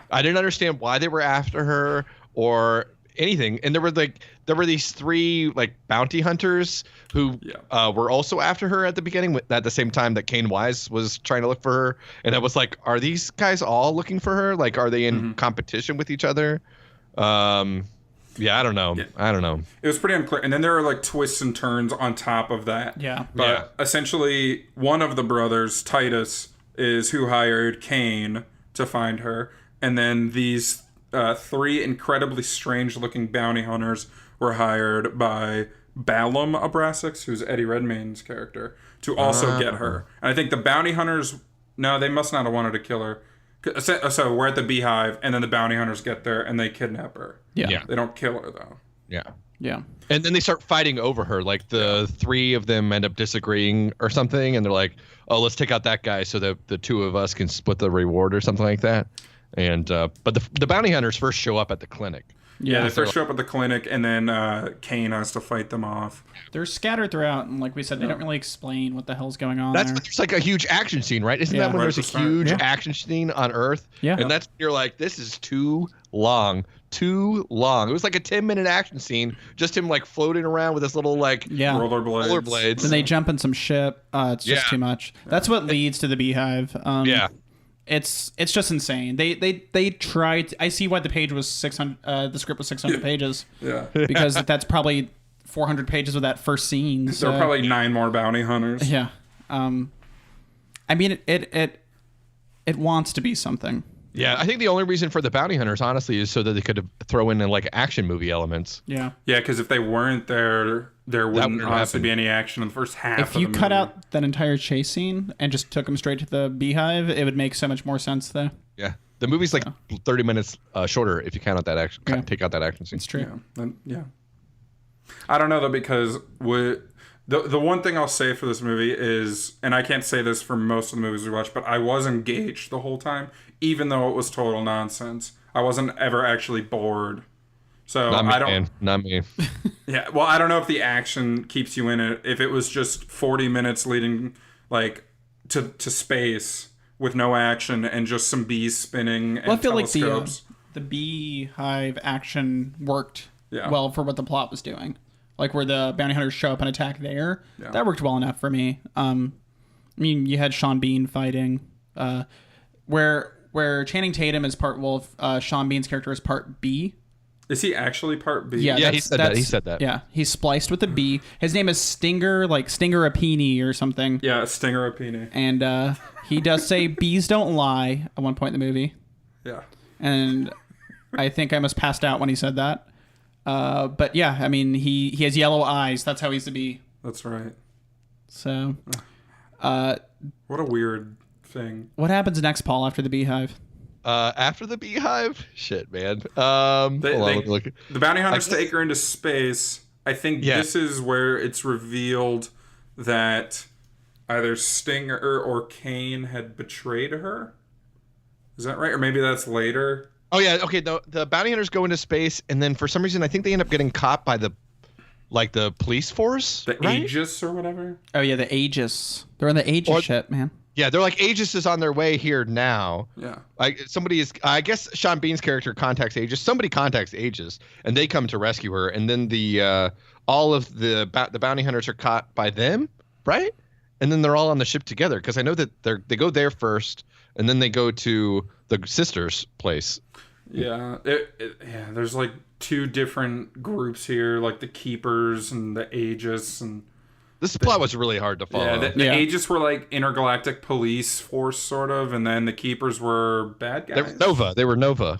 I didn't understand why they were after her or anything. And there were these three bounty hunters who were also after her at the beginning at the same time that Kane Wise was trying to look for her. And I was like, are these guys all looking for her? Are they in competition with each other? Yeah, I don't know. Yeah. I don't know. It was pretty unclear. And then there were twists and turns on top of that. Yeah. But essentially, one of the brothers, Titus, is who hired Kane to find her. And then these three incredibly strange-looking bounty hunters were hired by Ballum Abrasics, who's Eddie Redmayne's character, to also get her. And I think the bounty hunters, no, they must not have wanted to kill her. So we're at the beehive, and then the bounty hunters get there, and they kidnap her. Yeah. They don't kill her, though. Yeah. Yeah. And then they start fighting over her. The three of them end up disagreeing or something, and they're like, "Oh, let's take out that guy so that the two of us can split the reward or something like that." And but the bounty hunters first show up at the clinic. Yeah, they first show up at the clinic, and then Kane has to fight them off. They're scattered throughout, and like we said, they don't really explain what the hell's going on. That's there. when there's a huge action scene, right? Isn't that when there's a 100%. huge action scene on Earth? Yeah. And that's you're like, this is too long. Too long. It was like a 10-minute action scene, just him floating around with this little rollerblades. Then they jump in some ship. It's just too much. That's what leads to the beehive. Yeah. It's just insane. They tried. I see why the page was 600. The script was 600 pages. Yeah. Because that's probably 400 pages of that first scene. So. There are probably 9 more bounty hunters. Yeah. I mean, it wants to be something. Yeah, I think the only reason for the bounty hunters, honestly, is so that they could throw in like action movie elements. Yeah. Yeah, because if they weren't there wouldn't honestly happen. be any action in the first half. If you cut out that entire chase scene and just took them straight to the beehive, it would make so much more sense, though. Yeah, the movie's like 30 minutes shorter if you count out that action. Yeah. Take out that action scene. It's true. Yeah. I don't know though, because the one thing I'll say for this movie is, and I can't say this for most of the movies we watched, but I was engaged the whole time, even though it was total nonsense. I wasn't ever actually bored. So Not me, I don't. man. Not me. Yeah, well, I don't know if the action keeps you in it. If it was just 40 minutes leading like to space with no action and just some bees spinning and Well, I feel telescopes. like the beehive action worked Yeah. well for what the plot was doing. Like where the bounty hunters show up and attack there. Yeah. That worked well enough for me. I mean, you had Sean Bean fighting. Where Channing Tatum is part wolf, Sean Bean's character is part bee. Is he actually part B? Yeah, he said that. He said that. Yeah, he's spliced with a bee. His name is Stinger, like Stinger Apini or something. Yeah, Stinger Apini. And he does say bees don't lie at one point in the movie. Yeah. And I think I must passed out when he said that. But yeah, I mean, he has yellow eyes. That's how he's to be. That's right. So, What a weird thing. what happens next, Paul, after the beehive? After the beehive, shit, man. Hold on, let me look. The bounty hunters take her into space. I think this is where it's revealed that either Stinger or Kane had betrayed her. Is that right? Or maybe that's later. Oh yeah, okay. The bounty hunters go into space, and then for some reason, I think they end up getting caught by the police force, The right? Aegis or whatever. Oh yeah, the Aegis. They're on the Aegis ship, man. Yeah, they're like Aegis is on their way here now. Yeah. Like somebody is, I guess Sean Bean's character contacts Aegis. Somebody contacts Aegis, and they come to rescue her. And then all of the bounty hunters are caught by them, right? And then they're all on the ship together because I know that they go there first, and then they go to the sister's place. Yeah. Yeah. There's like 2 different groups here, like the Keepers and the Aegis, and This plot was really hard to follow. yeah, the Aegis were like intergalactic police force, sort of, and then the Keepers were bad guys. They were Nova.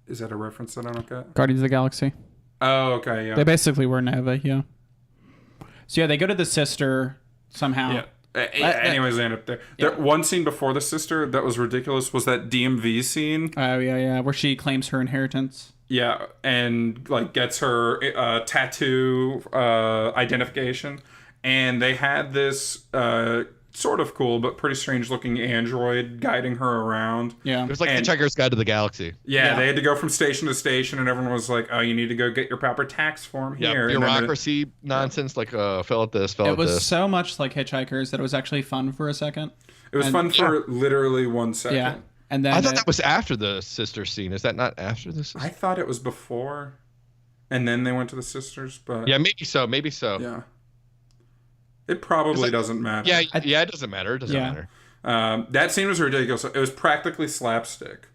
Is that a reference that I don't get? Guardians of the Galaxy. Oh, okay, yeah. They basically were Nova, yeah. So yeah, they go to the sister somehow. Yeah. Anyways, they end up there. One scene before the sister that was ridiculous was that DMV scene. Oh yeah, where she claims her inheritance. Yeah, and like gets her tattoo identification, and they had this sort of cool but pretty strange looking android guiding her around. Yeah, It was like Hitchhiker's Guide to the Galaxy. Yeah, they had to go from station to station, and everyone was like, "Oh, you need to go get your proper tax form here." Bureaucracy nonsense, like fill out this, fill out this. It was so much like Hitchhikers that it was actually fun for a second. It was fun for literally 1 second. Yeah, and then I thought that was after the sister scene. Is that not after the sister? I thought it was before, and then they went to the sisters. But Yeah, maybe so. Maybe so. yeah, it probably doesn't matter. Yeah, it doesn't matter. It doesn't matter. That scene was ridiculous. It was practically slapstick.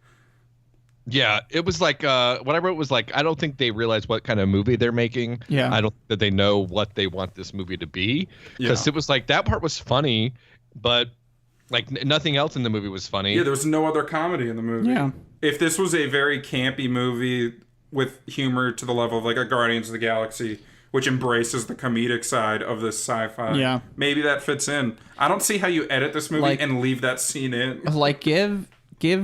Yeah, it was like what I wrote was like I don't think they realize what kind of movie they're making. Yeah. I don't think that they know what they want this movie to be because it was like that part was funny, but like nothing else in the movie was funny. Yeah, there was no other comedy in the movie. Yeah. If this was a very campy movie with humor to the level of like a Guardians of the Galaxy, which embraces the comedic side of this sci-fi, maybe that fits in. I don't see how you edit this movie and leave that scene in. Like give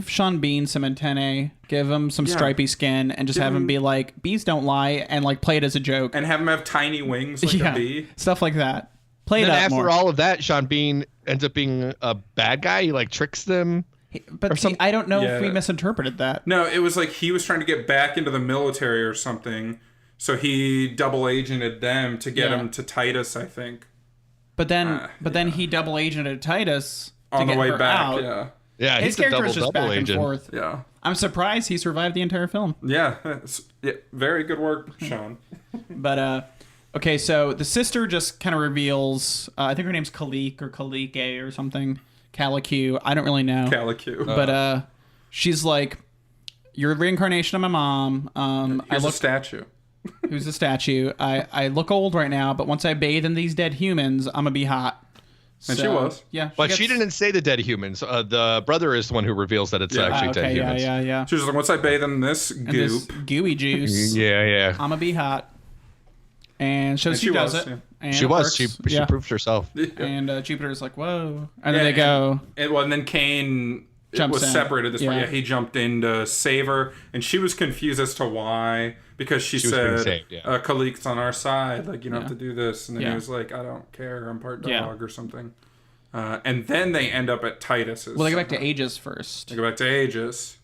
Sean Bean some antennae, give him some stripy skin, and just have him be like, bees don't lie, and like play it as a joke. And have him have tiny wings like a bee. Stuff like that. Play And it then up after more. all of that, Sean Bean ends up being a bad guy. He like tricks them. But see, I don't know if we misinterpreted that. No, it was like he was trying to get back into the military or something, so he double agented them to get him to Titus, I think. But then he double agented Titus on the way back. Out. Yeah, His he's a character is just double back agent. and forth. Yeah. I'm surprised he survived the entire film. Yeah, very good work, Sean. But okay, so the sister just kind of reveals. I think her name's Kalik or Kalike or something. Calicu. I don't really know. Calicu. But she's like, "You're a reincarnation of my mom." Here's a statue. who's the statue. I look old right now, but once I bathe in these dead humans, I'm gonna be hot. And she was. Yeah. But she didn't say the dead humans. The brother is the one who reveals that it's actually dead humans. Yeah. She was like, once I bathe in this goop. This gooey juice. Yeah. I'm gonna be hot. And so she does it. Yeah. And She it was. works. She proved herself. Yeah. And Jupiter's like, whoa. And then they go. And then Cain Jumps was in. separated this point. Yeah. Yeah, he jumped in to save her, and she was confused as to why, because she was being said, saved, yeah. Khalik's on our side, like, you don't have to do this. And then Yeah. he was like, I don't care, I'm part dog Yeah. or something. And then they end up at Titus's. Well, they go back to Aegis first. They go back to Aegis.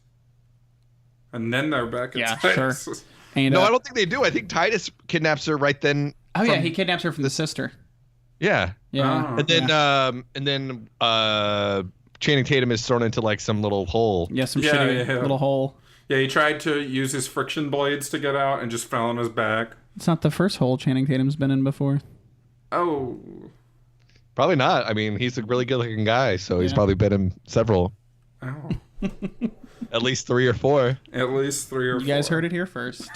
And then they're back at Titus. Sure. And, No, I don't think they do. I think Titus kidnaps her right then. Oh, yeah, he kidnaps her from the sister. Yeah. Yeah. Oh. And then Channing Tatum is thrown into like some little hole. Yeah, some shitty little hole. Yeah, he tried to use his friction blades to get out and just fell on his back. It's not the first hole Channing Tatum's been in before. Oh. Probably not. I mean, he's a really good-looking guy, so he's Yeah. probably been in several, Oh. at least 3 or 4. At least 3 or 4. You guys heard it here first.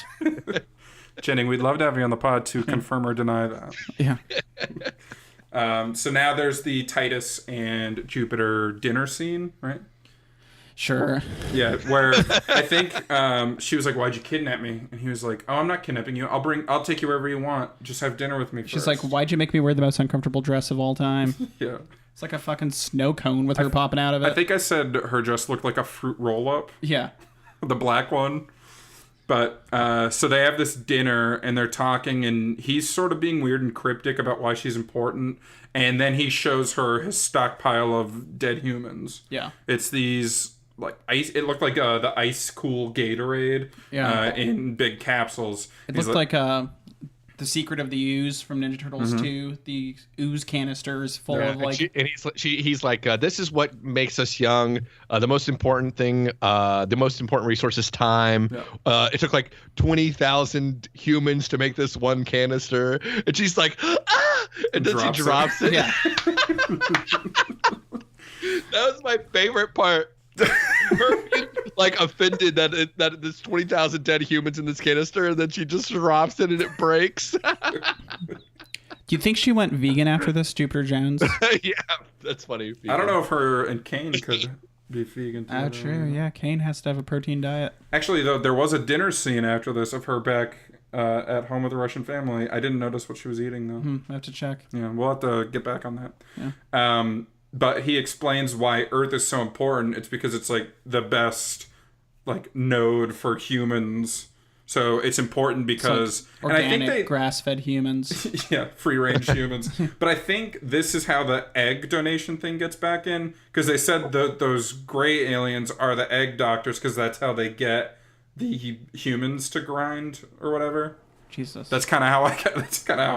Jenning, we'd love to have you on the pod to confirm or deny that. Yeah. So now there's the Titus and Jupiter dinner scene, right? Sure. Yeah, where I think she was like, "Why'd you kidnap me?" And he was like, "Oh, I'm not kidnapping you. I'll take you wherever you want. Just have dinner with me first." She's like, why'd you make me wear the most uncomfortable dress of all time? Yeah. It's like a fucking snow cone with her popping out of it. I think I said her dress looked like a fruit roll-up, Yeah. the black one. But so they have this dinner and they're talking, and he's sort of being weird and cryptic about why she's important. And then he shows her his stockpile of dead humans. Yeah. It's these like ice. It looked like the ice cool Gatorade. Yeah. In big capsules. It looked like the Secret of the Ooze from Ninja Turtles 2. The ooze canisters full of like. He's like, this is what makes us young. The most important thing, the most important resource is time. Yeah. It took like 20,000 humans to make this one canister, and she's like, ah! And then she drops it. Yeah. That was my favorite part. Her being, like offended that there's 20,000 dead humans in this canister, and then she just drops it and it breaks. Do you think she went vegan after this, Jupiter Jones? Yeah, that's funny. I don't know if her and Cain could be vegan. Oh, true. Yeah, Cain has to have a protein diet. Actually, though, there was a dinner scene after this of her back at home with the Russian family. I didn't notice what she was eating, though. I have to check. Yeah, we'll have to get back on that. Yeah. But he explains why Earth is so important. It's because it's like the best like node for humans. So it's important because Organic, and I think they grass-fed humans. yeah, free-range humans. But I think this is how the egg donation thing gets back in, because they said those gray aliens are the egg doctors because that's how they get the humans to grind or whatever. Jesus. That's kind of how I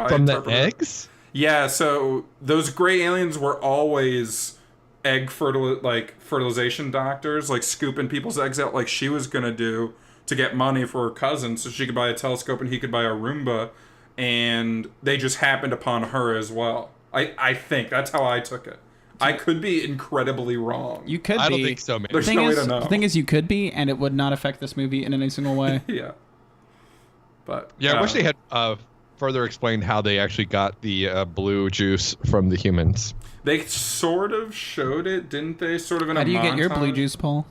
From the interpret it. eggs. Yeah, so those gray aliens were always egg fertilization doctors, like scooping people's eggs out like she was gonna do to get money for her cousin so she could buy a telescope and he could buy a Roomba, and they just happened upon her as well. I think that's how I took it. I could be incredibly wrong. You could be. I don't think so, man. There's no way to know. The thing is, you could be, and it would not affect this movie in any single way. Yeah. But Yeah, I wish they had further explained how they actually got the blue juice from the humans. they sort of showed it, didn't they? Sort of in a How do you get your montage? blue juice, Paul?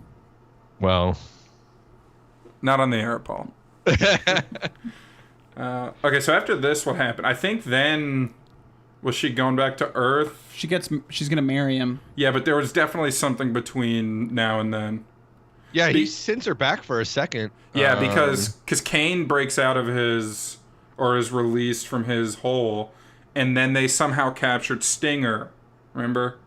Well, Not on the air, Paul. Okay, so after this, what happened? I think then was she going back to Earth? She's gonna marry him. Yeah, but there was definitely something between now and then. yeah, he sends her back for a second. Yeah, because Cain breaks out of his, or is released from his hole, and then they somehow captured Stinger. Remember?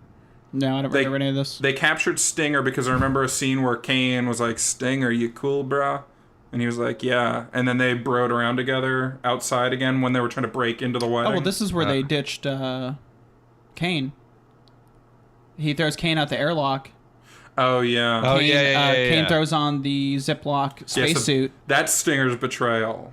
No, I don't remember any of this. They captured Stinger because I remember a scene where Cain was like, "Stinger, you cool, brah?" And he was like, "Yeah." And then they broed around together outside again when they were trying to break into the wedding. Oh, well, this is where they ditched Cain. He throws Cain out the airlock. Oh, yeah. Oh, Cain, yeah. Cain throws on the Ziploc spacesuit. That's Stinger's betrayal.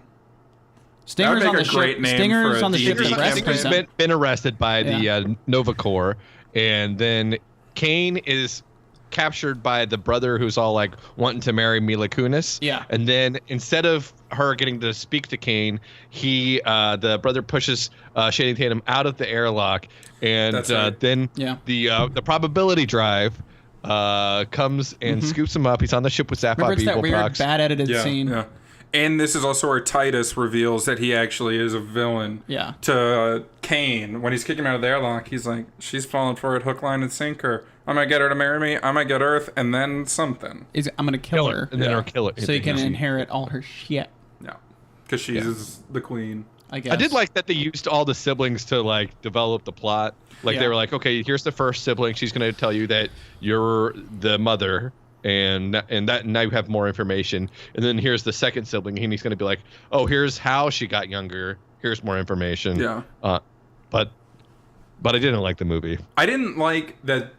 Stinger's That would on the make a great ship. name Stinger's for a on the ship D&D to rescue campaign. Stinger's him. been arrested by Yeah. the Nova Corps, and then Cain is captured by the brother who's all like wanting to marry Mila Kunis. Yeah. And then instead of her getting to speak to Kane, the brother pushes Channing Tatum out of the airlock, and right. then the probability drive comes and scoops him up. He's on the ship with Sapphire. Remember, it's that weird, bad edited scene. Yeah. And this is also where Titus reveals that he actually is a villain. Yeah. To Kane, when he's kicking him out of the airlock, he's like, "She's falling for it, hook, line, and sinker. I'm gonna get her to marry me. I'm gonna get Earth, and then something. I'm gonna kill her, and then I'll kill her, so you can inherit all her shit." Yeah, because she's the queen. I guess. I did like that they used all the siblings to like develop the plot. Like they were like, okay, here's the first sibling. She's gonna tell you that you're the mother. And that now you have more information, and then here's the second sibling, and he's going to be like, oh, here's how she got younger. Here's more information. Yeah. But I didn't like the movie. I didn't like that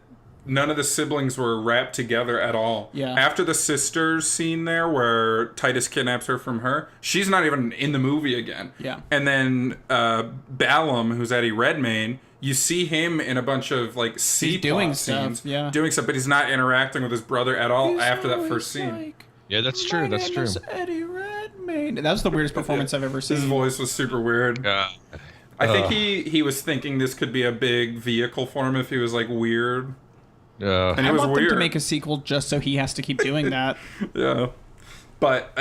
none of the siblings were wrapped together at all. Yeah. After the sisters scene there, where Titus kidnaps her from her, she's not even in the movie again. Yeah. And then Ballum, who's Eddie Redmayne. You see him in a bunch of like doing scenes, stuff, doing stuff, but he's not interacting with his brother at all after that first scene. Yeah, that's true. That's true. Eddie Redmayne. That was the weirdest performance I've ever seen. His voice was super weird. Yeah. I think he was thinking this could be a big vehicle for him if he was like weird. Yeah. And I it was want weird. them to make a sequel just so he has to keep doing that. Yeah. But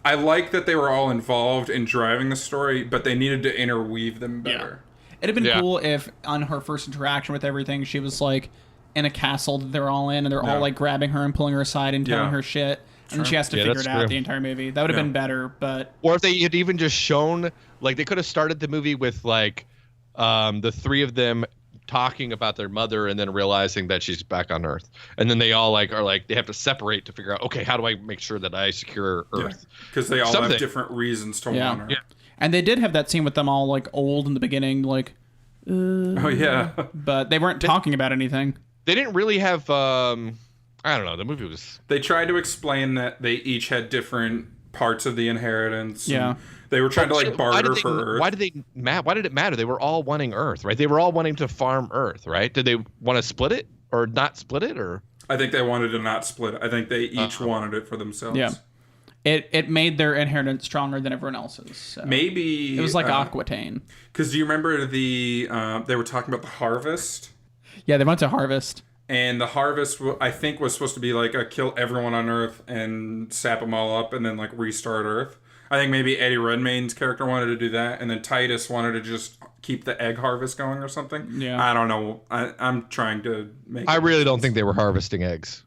I like that they were all involved in driving the story, but they needed to interweave them better. It'd have been cool if on her first interaction with everything, she was like in a castle that they're all in, and they're all like grabbing her and pulling her aside and telling her shit, and then she has to figure it out the entire movie. That would have been better, but or if they had even just shown, like, they could have started the movie with like the three of them talking about their mother and then realizing that she's back on Earth, and then they all like are like they have to separate to figure out, okay, how do I make sure that I secure Earth? Because they all have different reasons to want her. Yeah. And they did have that scene with them all like old in the beginning, like. Oh yeah. But they weren't talking about anything. They didn't really have. I don't know. The movie was. They tried to explain that they each had different parts of the inheritance. Yeah. They were trying to like barter for Earth. Why did it matter? They were all wanting Earth, right? They were all wanting to farm Earth, right? Did they want to split it or not split it, or? I think they wanted to not split it. I think they each wanted it for themselves. Yeah. It made their inheritance stronger than everyone else's. So. Maybe it was like Aquitaine. Because do you remember they were talking about the harvest? Yeah, they went to harvest. And the harvest, I think, was supposed to be like a kill everyone on Earth and sap them all up and then like restart Earth. I think maybe Eddie Redmayne's character wanted to do that, and then Titus wanted to just keep the egg harvest going or something. Yeah. I don't know. I'm trying to make. I really don't think they were harvesting eggs.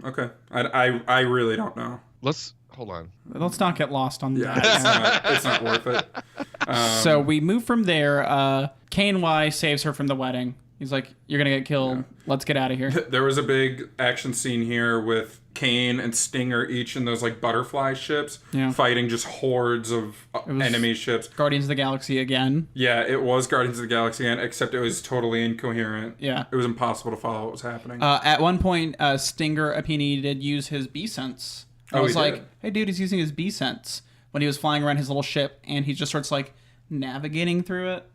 Okay. I really don't know. Hold on. Let's not get lost on that. It's not worth it. So we move from there. Kane Y saves her from the wedding. He's like, "You're gonna get killed. Yeah. Let's get out of here." There was a big action scene here with Kane and Stinger each in those like butterfly ships, fighting just hordes of enemy ships. Guardians of the Galaxy again. Yeah, it was Guardians of the Galaxy again, except it was totally incoherent. Yeah, it was impossible to follow what was happening. At one point, Stinger Apini did use his B sense. I was like, "Hey, dude, he's using his B sense when he was flying around his little ship, and he just starts like navigating through it."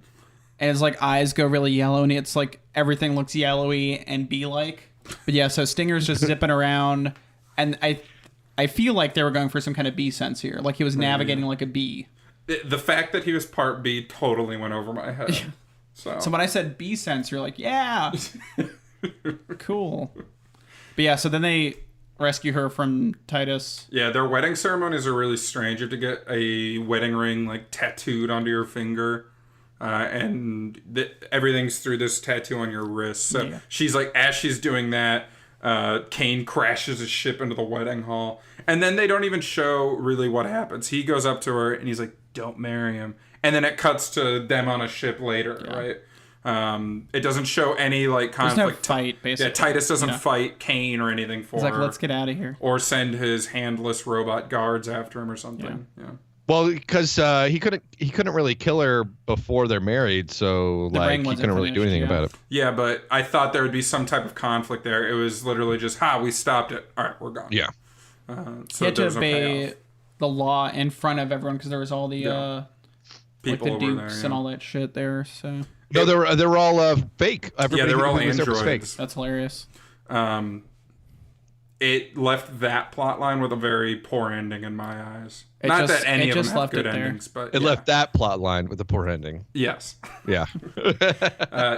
And his like eyes go really yellow, and it's like everything looks yellowy and bee-like. But yeah, so Stinger's just zipping around, and I feel like they were going for some kind of bee sense here, like he was navigating like a bee. The fact that he was part bee totally went over my head. So when I said bee sense, you're like, yeah, cool. But yeah, so then they rescue her from Titus. Yeah, their wedding ceremonies are really strange. You have to get a wedding ring like tattooed onto your finger. And everything's through this tattoo on your wrist. So she's like, as she's doing that, Kane crashes his ship into the wedding hall. And then they don't even show really what happens. He goes up to her and he's like, "Don't marry him." And then it cuts to them on a ship later, right? It doesn't show any like conflict. There's no fight, basically. Yeah, Titus doesn't fight Kane or anything for her. He's like, "Let's get out of here." Or send his handless robot guards after him or something. Yeah. Well, because he couldn't really kill her before they're married, so like he couldn't really do anything about it. Yeah, but I thought there would be some type of conflict there. It was literally just, we stopped it. All right, we're gone. Yeah. So he had to obey the law in front of everyone because there was all the people like the dukes and all that shit there. So no, they were all fake. Everybody they were all androids. was fake. That's hilarious. it left that plot line with a very poor ending in my eyes. It Not just- that any it of them just have left good it there. endings, but It left that plot line with a poor ending. Yes. Yeah.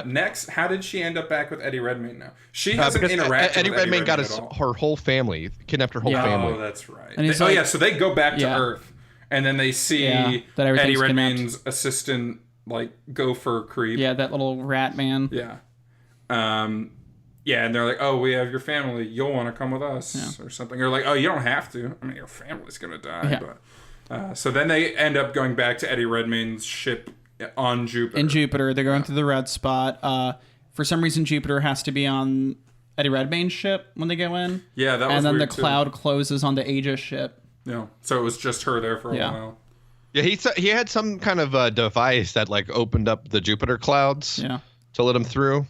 Next, how did she end up back with Eddie Redmayne now? She hasn't Because interacted Eddie with Redmayne got at all. her whole family, kidnapped her whole Yeah. family. Oh, that's right. And he's Oh, like- yeah, so they go back to Yeah. Earth, and then they see Yeah, that everything's Eddie kidnapped. Redmayne's assistant, like, gopher creep. Yeah, that little rat man. Yeah. Yeah, and they're like, oh, we have your family. You'll want to come with us or something. Or like, oh, you don't have to. I mean, your family's going to die. Yeah. But so then they end up going back to Eddie Redmayne's ship on Jupiter. In Jupiter, they're going through the red spot. For some reason, Jupiter has to be on Eddie Redmayne's ship when they go in. Yeah, that was And then the weird, too. cloud closes on the Aegis ship. Yeah, so it was just her there for a Yeah. while. Yeah, he had some kind of device that like opened up the Jupiter clouds Yeah. to let him through.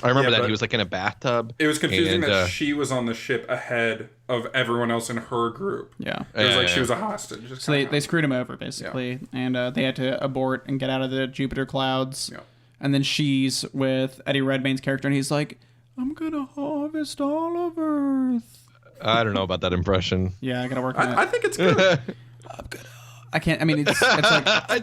I remember Yeah, that but he was like in a bathtub. It was confusing and, that she was on the ship ahead of everyone else in her group. Yeah. It was like Yeah. she was a hostage. Just So they kinda- screwed him over, basically. And they had to abort and get out of the Jupiter clouds. Yeah. And then she's with Eddie Redmayne's character, and he's like, I'm going to harvest all of Earth. I don't know about that impression. Yeah, I got to work on I it. think it's good. I can't, I mean, it's like,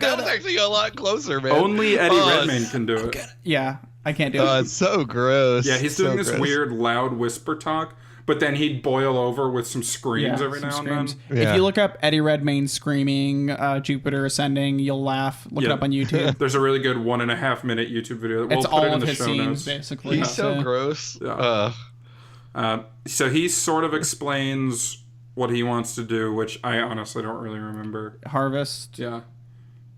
That was actually a lot closer, man. Only Eddie Oh, Redmayne can do it. yeah, I can't do Oh, it. it's so gross. Yeah, he's doing So this gross. weird loud whisper talk, but then he'd boil over with some screams every some now screams. and then. Yeah. If you look up Eddie Redmayne screaming Jupiter Ascending, you'll laugh. Look it Yeah. up on YouTube. There's a really good 1.5 minute YouTube video. We'll It's put all it in of the his show scenes, notes. basically. He's so gross. Yeah. So he sort of explains what he wants to do, which I honestly don't really remember. Harvest. Yeah.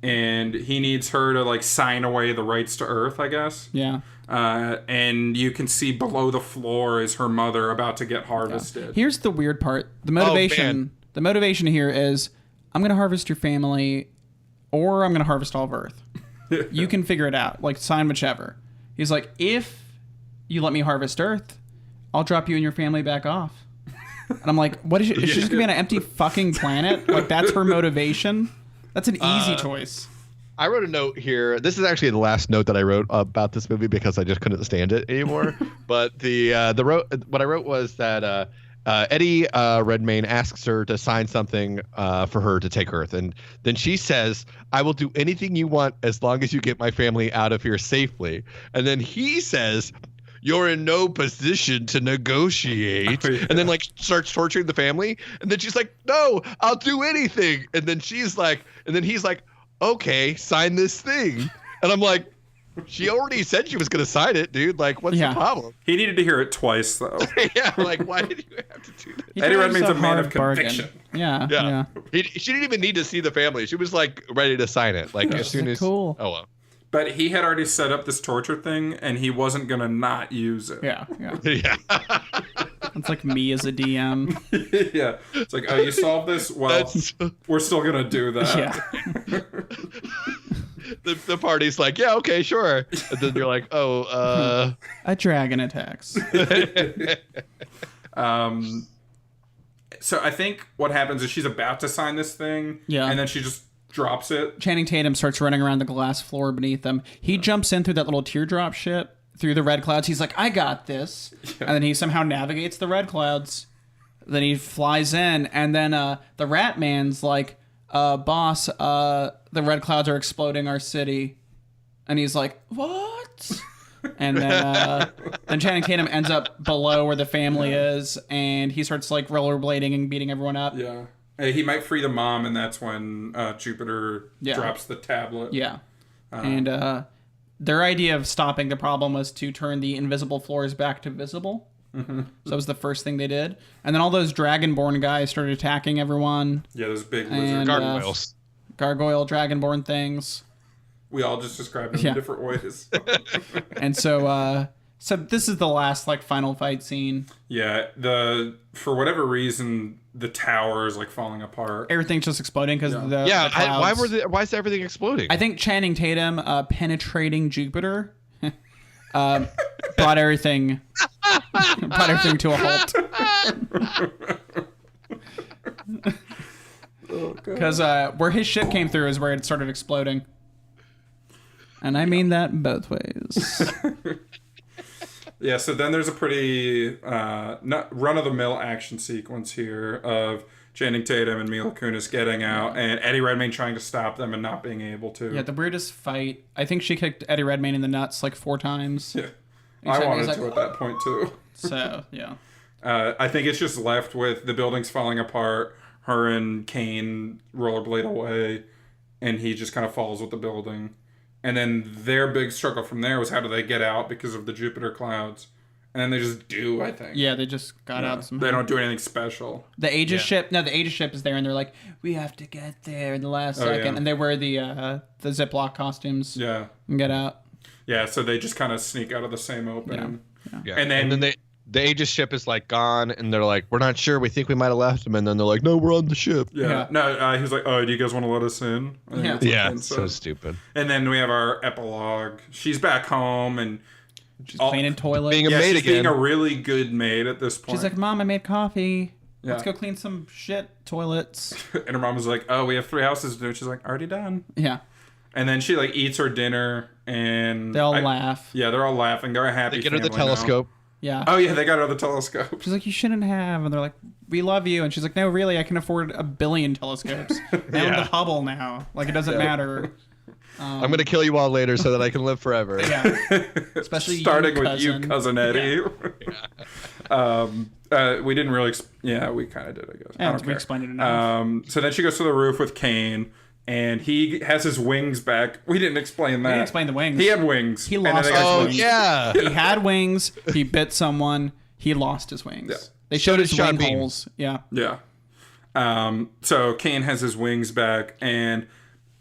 And he needs her to like sign away the rights to Earth, I guess. Yeah. And you can see below the floor is her mother about to get harvested. Here's the weird part. The motivation. man. The motivation here is, I'm going to harvest your family, or I'm going to harvest all of Earth. You can figure it out. Like, sign whichever. He's like, if you let me harvest Earth, I'll drop you and your family back off. And I'm like, what is she? Is she just going to be on an empty fucking planet? Like, that's her motivation? That's an easy choice. I wrote a note here. This is actually the last note that I wrote about this movie because I just couldn't stand it anymore. But what I wrote was that Eddie Redmayne asks her to sign something for her to take Earth, and then she says, "I will do anything you want as long as you get my family out of here safely." And then he says, "You're in no position to negotiate," Oh, yeah. and then like starts torturing the family. And then she's like, "No, I'll do anything." And then he's like, "Okay, sign this thing." And I'm like, she already said she was going to sign it, dude. Like, what's Yeah. the problem? He needed to hear it twice, though. Yeah, like, why did you have to do that? He Eddie drives Redmayne's a man hard of bargain. conviction. Yeah. Yeah. She didn't even need to see the family. She was like ready to sign it. Like, as soon like, as. cool. Oh, well. But he had already set up this torture thing, and he wasn't going to not use it. Yeah. Yeah. Yeah. It's like me as a DM. Yeah. It's like, oh, you solved this? Well, That's, we're still going to do that. Yeah. the party's like, yeah, okay, sure. And then you're like, oh, A dragon attacks. So I think what happens is she's about to sign this thing, Yeah. and then she just drops it. Channing Tatum starts running around the glass floor beneath them. He jumps in through that little teardrop ship through the red clouds. He's like, I got this. And then he somehow navigates the red clouds. Then he flies in, and then the Rat Man's like, boss, the red clouds are exploding our city. And he's like, what? And then Channing Tatum ends up below where the family is, and he starts like rollerblading and beating everyone up. Yeah. He might free the mom, and that's when Jupiter drops the tablet. Yeah. And their idea of stopping the problem was to turn the invisible floors back to visible. Mm-hmm. So that was the first thing they did. And then all those Dragonborn guys started attacking everyone. Yeah, those big And, lizards. gargoyles. Gargoyle, Dragonborn things. We all just described them Yeah. in different ways. And so this is the last like final fight scene. Yeah, for whatever reason, the tower is like falling apart. Everything's just exploding because of the Yeah, clouds. why is everything exploding? I think Channing Tatum penetrating Jupiter brought everything to a halt. Because where his ship came through is where it started exploding. And I mean that both ways. Yeah, so then there's a pretty run-of-the-mill action sequence here of Channing Tatum and Mila Kunis getting out, and Eddie Redmayne trying to stop them and not being able to. Yeah, the weirdest fight. I think she kicked Eddie Redmayne in the nuts like 4 times. Yeah. I wanted to at that point, too. So, yeah. I think it's just left with the buildings falling apart, her and Kane rollerblade away, and he just kind of falls with the building. And then their big struggle from there was how do they get out because of the Jupiter clouds. And then they just do, I think. Yeah, they just got out somehow. They don't do anything special. The Aegis ship, the Aegis ship is there, and they're like, we have to get there in the last second. Yeah. And they wear the Ziploc costumes. Yeah. And get out. Yeah, so they just kind of sneak out of the same opening. Yeah. And then the Aegis ship is like gone, and they're like, we're not sure. We think we might have left them, and then they're like, no, we're on the ship. Yeah. No, he was like, oh, do you guys want to let us in? Yeah. It's so stupid. And then we have our epilogue. She's back home, and she's cleaning toilets. Being a maid she's again. being a really good maid at this point. She's like, Mom, I made coffee. Yeah. Let's go clean some shit toilets. And her mom was like, oh, we have 3 houses to do. She's like, already done. Yeah. And then she like eats her dinner, and They all laugh. Yeah, they're all laughing. They're a happy. They get her the family now. telescope. Yeah. Oh yeah, they got her the telescope. She's like, you shouldn't have. And they're like, we love you. And she's like, no, really, I can afford 1 billion telescopes. Now I'm the Hubble now. Like, it doesn't matter. I'm going to kill you all later so that I can live forever. Yeah. Especially starting you, with you, cousin Eddie. We didn't really. We kind of did, I guess. I don't we care. explained it enough. So then she goes to the roof with Kane, and he has his wings back. We didn't explain that. We didn't explain the wings. He had wings. He and then lost they got Oh, wings. yeah. He had wings. He bit someone. He lost his wings. Yeah. They showed his Sean wing Bean. holes. Yeah. Yeah. So Kane has his wings back, and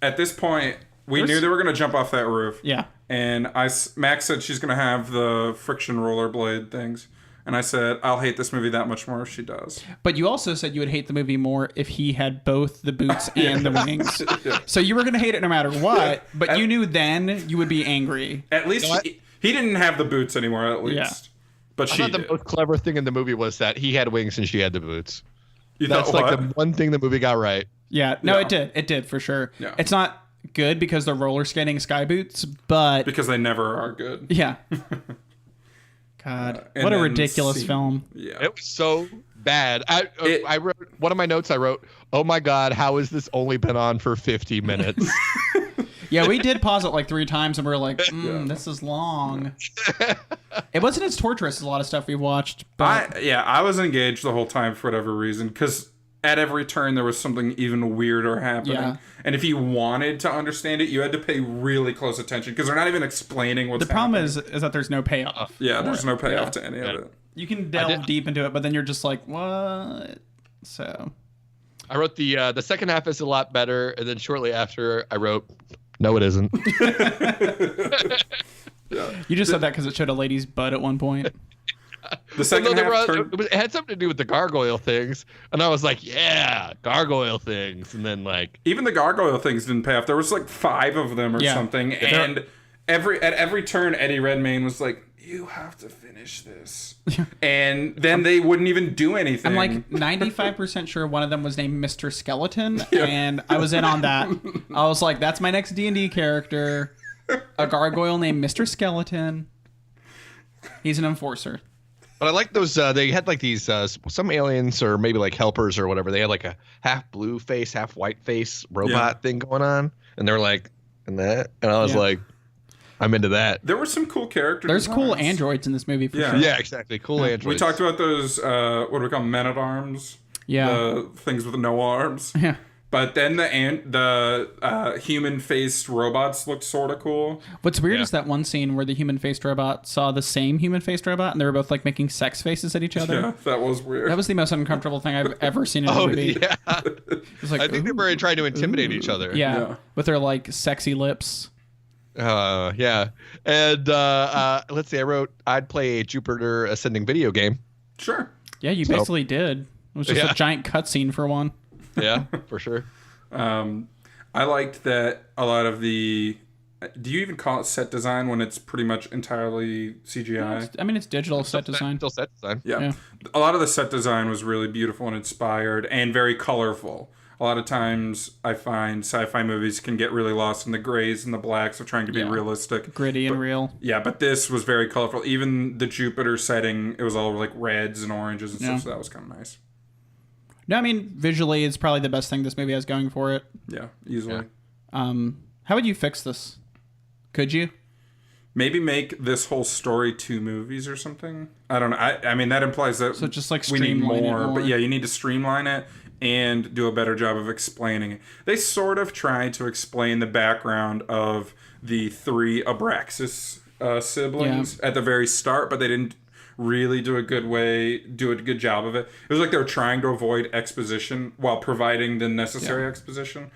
at this point, we knew they were going to jump off that roof. Yeah. And Max said she's going to have the friction rollerblade things. And I said, I'll hate this movie that much more if she does. But you also said you would hate the movie more if he had both the boots and the wings. So you were going to hate it no matter what, but you knew then you would be angry. At least he didn't have the boots anymore, at least. Yeah. But I she thought the did. most clever thing in the movie was that he had wings and she had the boots. You That's thought like what? the one thing the movie got right. Yeah. No, Yeah. it did. It did for sure. Yeah. It's not good because they're roller skating sky boots, but Because they never are good. yeah. God, And what a then ridiculous film. Yeah. It was so bad. I wrote one of my notes. I wrote, "Oh my God, how has this only been on for 50 minutes?" Yeah, we did pause it like 3 times, and we were like, "This is long." It wasn't as torturous as a lot of stuff we watched, but I was engaged the whole time for whatever reason, because at every turn there was something even weirder happening. Yeah. And if you wanted to understand it, you had to pay really close attention, because they're not even explaining what's the problem happening. is that there's no payoff. Yeah, there's no payoff Yeah. to any of it. You can delve deep into it, but then you're just like, "What?" So I wrote the second half is a lot better, and then shortly after I wrote, "No, it isn't." you just said that because it showed a lady's butt at one point. The second half it had something to do with the gargoyle things, and I was like, "Yeah, gargoyle things," and then like even the gargoyle things didn't pay off. There was like 5 of them or something, and at every turn Eddie Redmayne was like, "You have to finish this," and then they wouldn't even do anything. I'm like 95% sure one of them was named Mr. Skeleton, and I was in on that. I was like, that's my next D&D character, a gargoyle named Mr. Skeleton. He's an enforcer. But I like those. They had like these some aliens or maybe like helpers or whatever. They had like a half blue face, half white face robot thing going on, and they're like, and that, and I was like, I'm into that. There were some cool characters. There's cool androids in this movie for sure. Yeah, exactly. Cool androids. We talked about those. What do we call them? Men at arms. Yeah. The things with no arms. Yeah. But then the human-faced robots looked sort of cool. What's weird is that one scene where the human-faced robot saw the same human-faced robot, and they were both like making sex faces at each other. Yeah, that was weird. That was the most uncomfortable thing I've ever seen in a movie. yeah. It was like, I think they were trying to intimidate each other. Yeah, with their like sexy lips. Yeah. And let's see. I wrote I'd play a Jupiter Ascending video game. Sure. Yeah, you basically did. It was just a giant cutscene for one. Yeah, for sure. I liked that a lot of the. Do you even call it set design when it's pretty much entirely CGI? I mean, it's digital set design. Still set design. Yeah. A lot of the set design was really beautiful and inspired and very colorful. A lot of times I find sci-fi movies can get really lost in the grays and the blacks of trying to be realistic. Gritty and real. Yeah, but this was very colorful. Even the Jupiter setting, it was all like reds and oranges and stuff, so that was kind of nice. No, I mean, visually, it's probably the best thing this movie has going for it. Yeah, easily. How would you fix this? Could you? Maybe make this whole story 2 movies or something. I don't know. I mean, that implies that So just like we need streamline more, it more. but yeah, you need to streamline it and do a better job of explaining it. They sort of tried to explain the background of the 3 Abraxas siblings at the very start, but they didn't really do a good job of it. It was like they were trying to avoid exposition while providing the necessary exposition.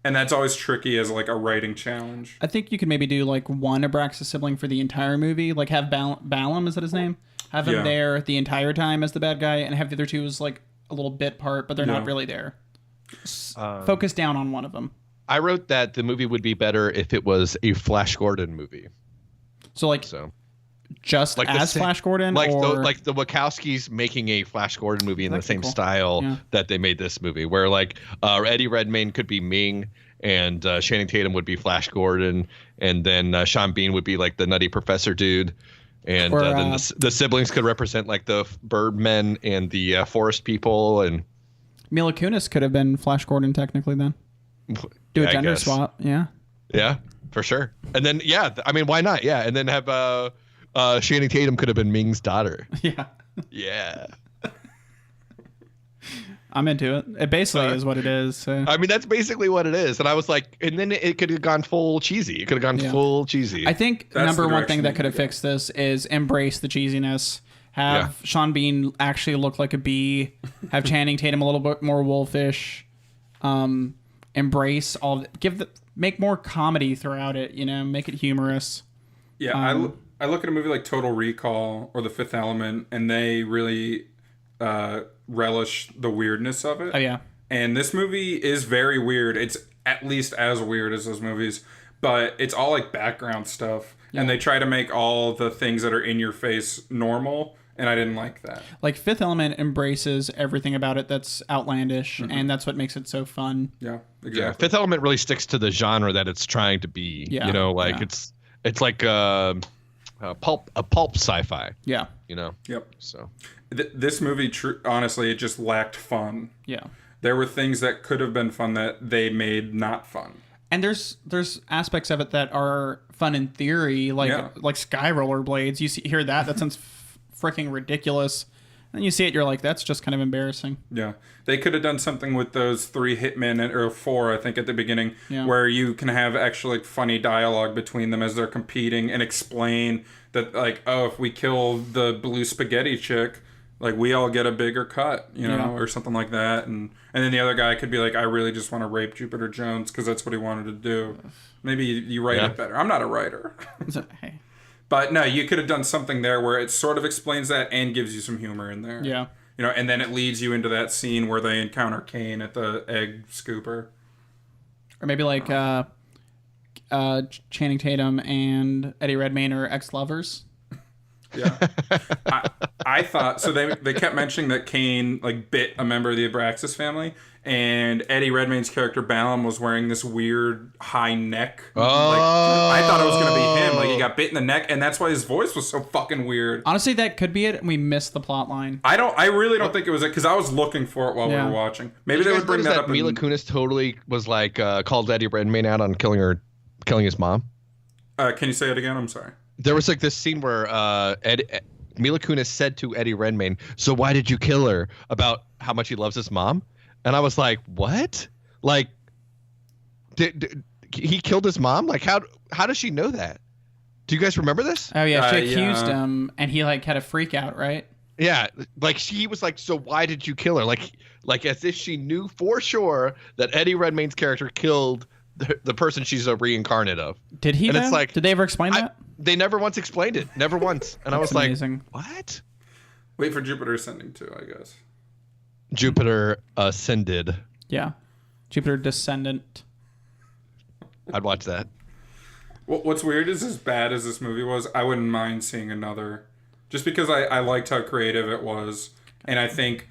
And that's always tricky as like a writing challenge. I think you could maybe do like one Abraxas sibling for the entire movie. Like have Balaam, is that his name? Have him there the entire time as the bad guy, and have the other 2 as like a little bit part, but they're not really there. Focus down on one of them. I wrote that the movie would be better if it was a Flash Gordon movie. Just like as Flash Gordon, like or... the Wachowskis making a Flash Gordon movie in the same style that they made this movie, where like Eddie Redmayne could be Ming, and Channing Tatum would be Flash Gordon, and then Sean Bean would be like the nutty professor dude, and then the siblings could represent like the Birdmen and the forest people, and Mila Kunis could have been Flash Gordon technically then. Do a gender swap, yeah, for sure. And then I mean, why not? Yeah, and then have Channing Tatum could have been Ming's daughter. Yeah. I'm into it. It basically is what it is. So. I mean, that's basically what it is. And I was like, and then it could have gone full cheesy. It could have gone full cheesy. I think number one thing that could have fixed this is embrace the cheesiness. Have Sean Bean actually look like a bee. Have Channing Tatum a little bit more wolfish. Embrace all. Make more comedy throughout it. Make it humorous. Yeah, I look at a movie like Total Recall or The Fifth Element, and they really relish the weirdness of it. Oh, yeah. And this movie is very weird. It's at least as weird as those movies, but it's all like background stuff. Yeah. And they try to make all the things that are in your face normal, and I didn't like that. Like Fifth Element embraces everything about it that's outlandish, and that's what makes it so fun. Yeah, exactly. Yeah, Fifth Element really sticks to the genre that it's trying to be. Yeah. It's like a pulp sci-fi. Yeah. Yep. So this movie, honestly, it just lacked fun. Yeah. There were things that could have been fun that they made not fun. And there's aspects of it that are fun in theory, like sky roller blades. You hear that sounds freaking ridiculous. And you see it, you're like, that's just kind of embarrassing. Yeah. They could have done something with those 3 hitmen, or 4, I think, at the beginning, where you can have actually funny dialogue between them as they're competing and explain that, like, oh, if we kill the blue spaghetti chick, like, we all get a bigger cut, or something like that. And then the other guy could be like, I really just want to rape Jupiter Jones because that's what he wanted to do. Maybe you write it better. I'm not a writer. Hey. But no, you could have done something there where it sort of explains that and gives you some humor in there. Yeah. And then it leads you into that scene where they encounter Kane at the egg scooper. Or maybe like Channing Tatum and Eddie Redmayne are ex-lovers. Yeah. I thought, so they kept mentioning that Kane like bit a member of the Abraxas family, and Eddie Redmayne's character Balaam was wearing this weird high neck. Oh. I thought it was going to be him. Like he got bit in the neck, and that's why his voice was so fucking weird. Honestly, that could be it, and we missed the plot line. I really don't think it was it, because I was looking for it while we were watching. Maybe they would bring that up. Mila Kunis totally was like called Eddie Redmayne out on killing his mom. Can you say it again? I'm sorry. There was like this scene where Mila Kunis said to Eddie Redmayne, "So why did you kill her?" About how much he loves his mom, and I was like, "What? Like, did he killed his mom? Like, how does she know that? Do you guys remember this?" Oh yeah, she accused him, and he like had a freak out, right? Yeah, like she was like, "So why did you kill her?" Like as if she knew for sure that Eddie Redmayne's character killed the person she's a reincarnate of. Did he? And know? it's like, did they ever explain that? They never once explained it. Never once. And I was amazing. Like, what? Wait for Jupiter Ascending too, I guess. Jupiter Ascended. Yeah. Jupiter Descendant. I'd watch that. What's weird is, as bad as this movie was, I wouldn't mind seeing another. Just because I liked how creative it was. And I think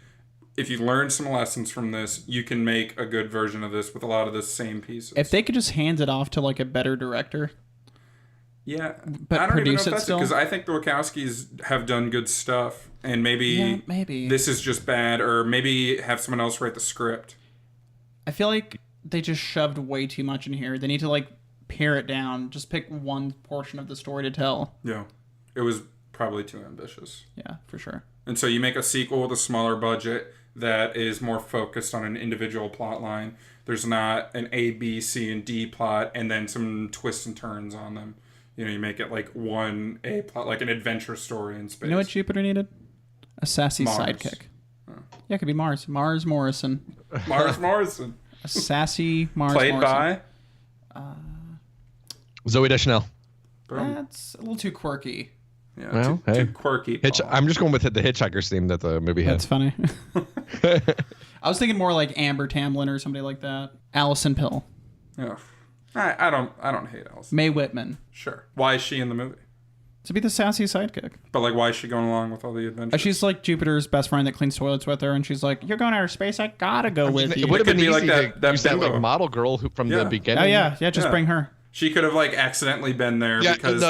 if you learn some lessons from this, you can make a good version of this with a lot of the same pieces. If they could just hand it off to like a better director. Yeah, But I don't even know produce if it that's still? because I think the Wachowskis have done good stuff, and maybe this is just bad, or maybe have someone else write the script. I feel like they just shoved way too much in here. They need to like pare it down. Just pick one portion of the story to tell. Yeah, it was probably too ambitious. Yeah, for sure. And so you make a sequel with a smaller budget that is more focused on an individual plot line. There's not an A, B, C, and D plot, and then some twists and turns on them. You know, you make it like one A plot, like an adventure story in space. You know what Jupiter needed? A sassy Mars. sidekick. Yeah, it could be Mars. Mars Morrison. Mars Morrison. A sassy Mars Played Morrison. by? Zoe Deschanel. Boom. That's a little too quirky. Yeah, Well, too hey. quirky. Paul. I'm just going with the Hitchhiker's theme that the movie That's has. funny. I was thinking more like Amber Tamblyn or somebody like that. Allison Pill. Yeah. I don't hate Elsa. Mae Whitman. Sure. Why is she in the movie? To be the sassy sidekick. But like, why is she going along with all the adventures? She's like Jupiter's best friend that cleans toilets with her, and she's like, "You're going outer space. I gotta go with you." It would have could been be easy like to that use that like bimbo. model girl from the beginning. Oh yeah. Just Yeah. bring her. She could have like accidentally been there Yeah, because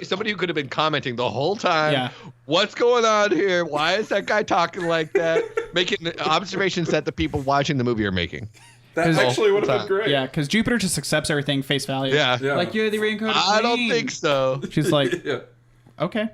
somebody who could have been commenting the whole time. Yeah. What's going on here? Why is that guy talking like that? Making observations that the people watching the movie are making. that actually would have been great. Yeah, because Jupiter just accepts everything face value. Yeah. Yeah. Like you're the reincarnated I don't queen. think so. She's like, Yeah. okay.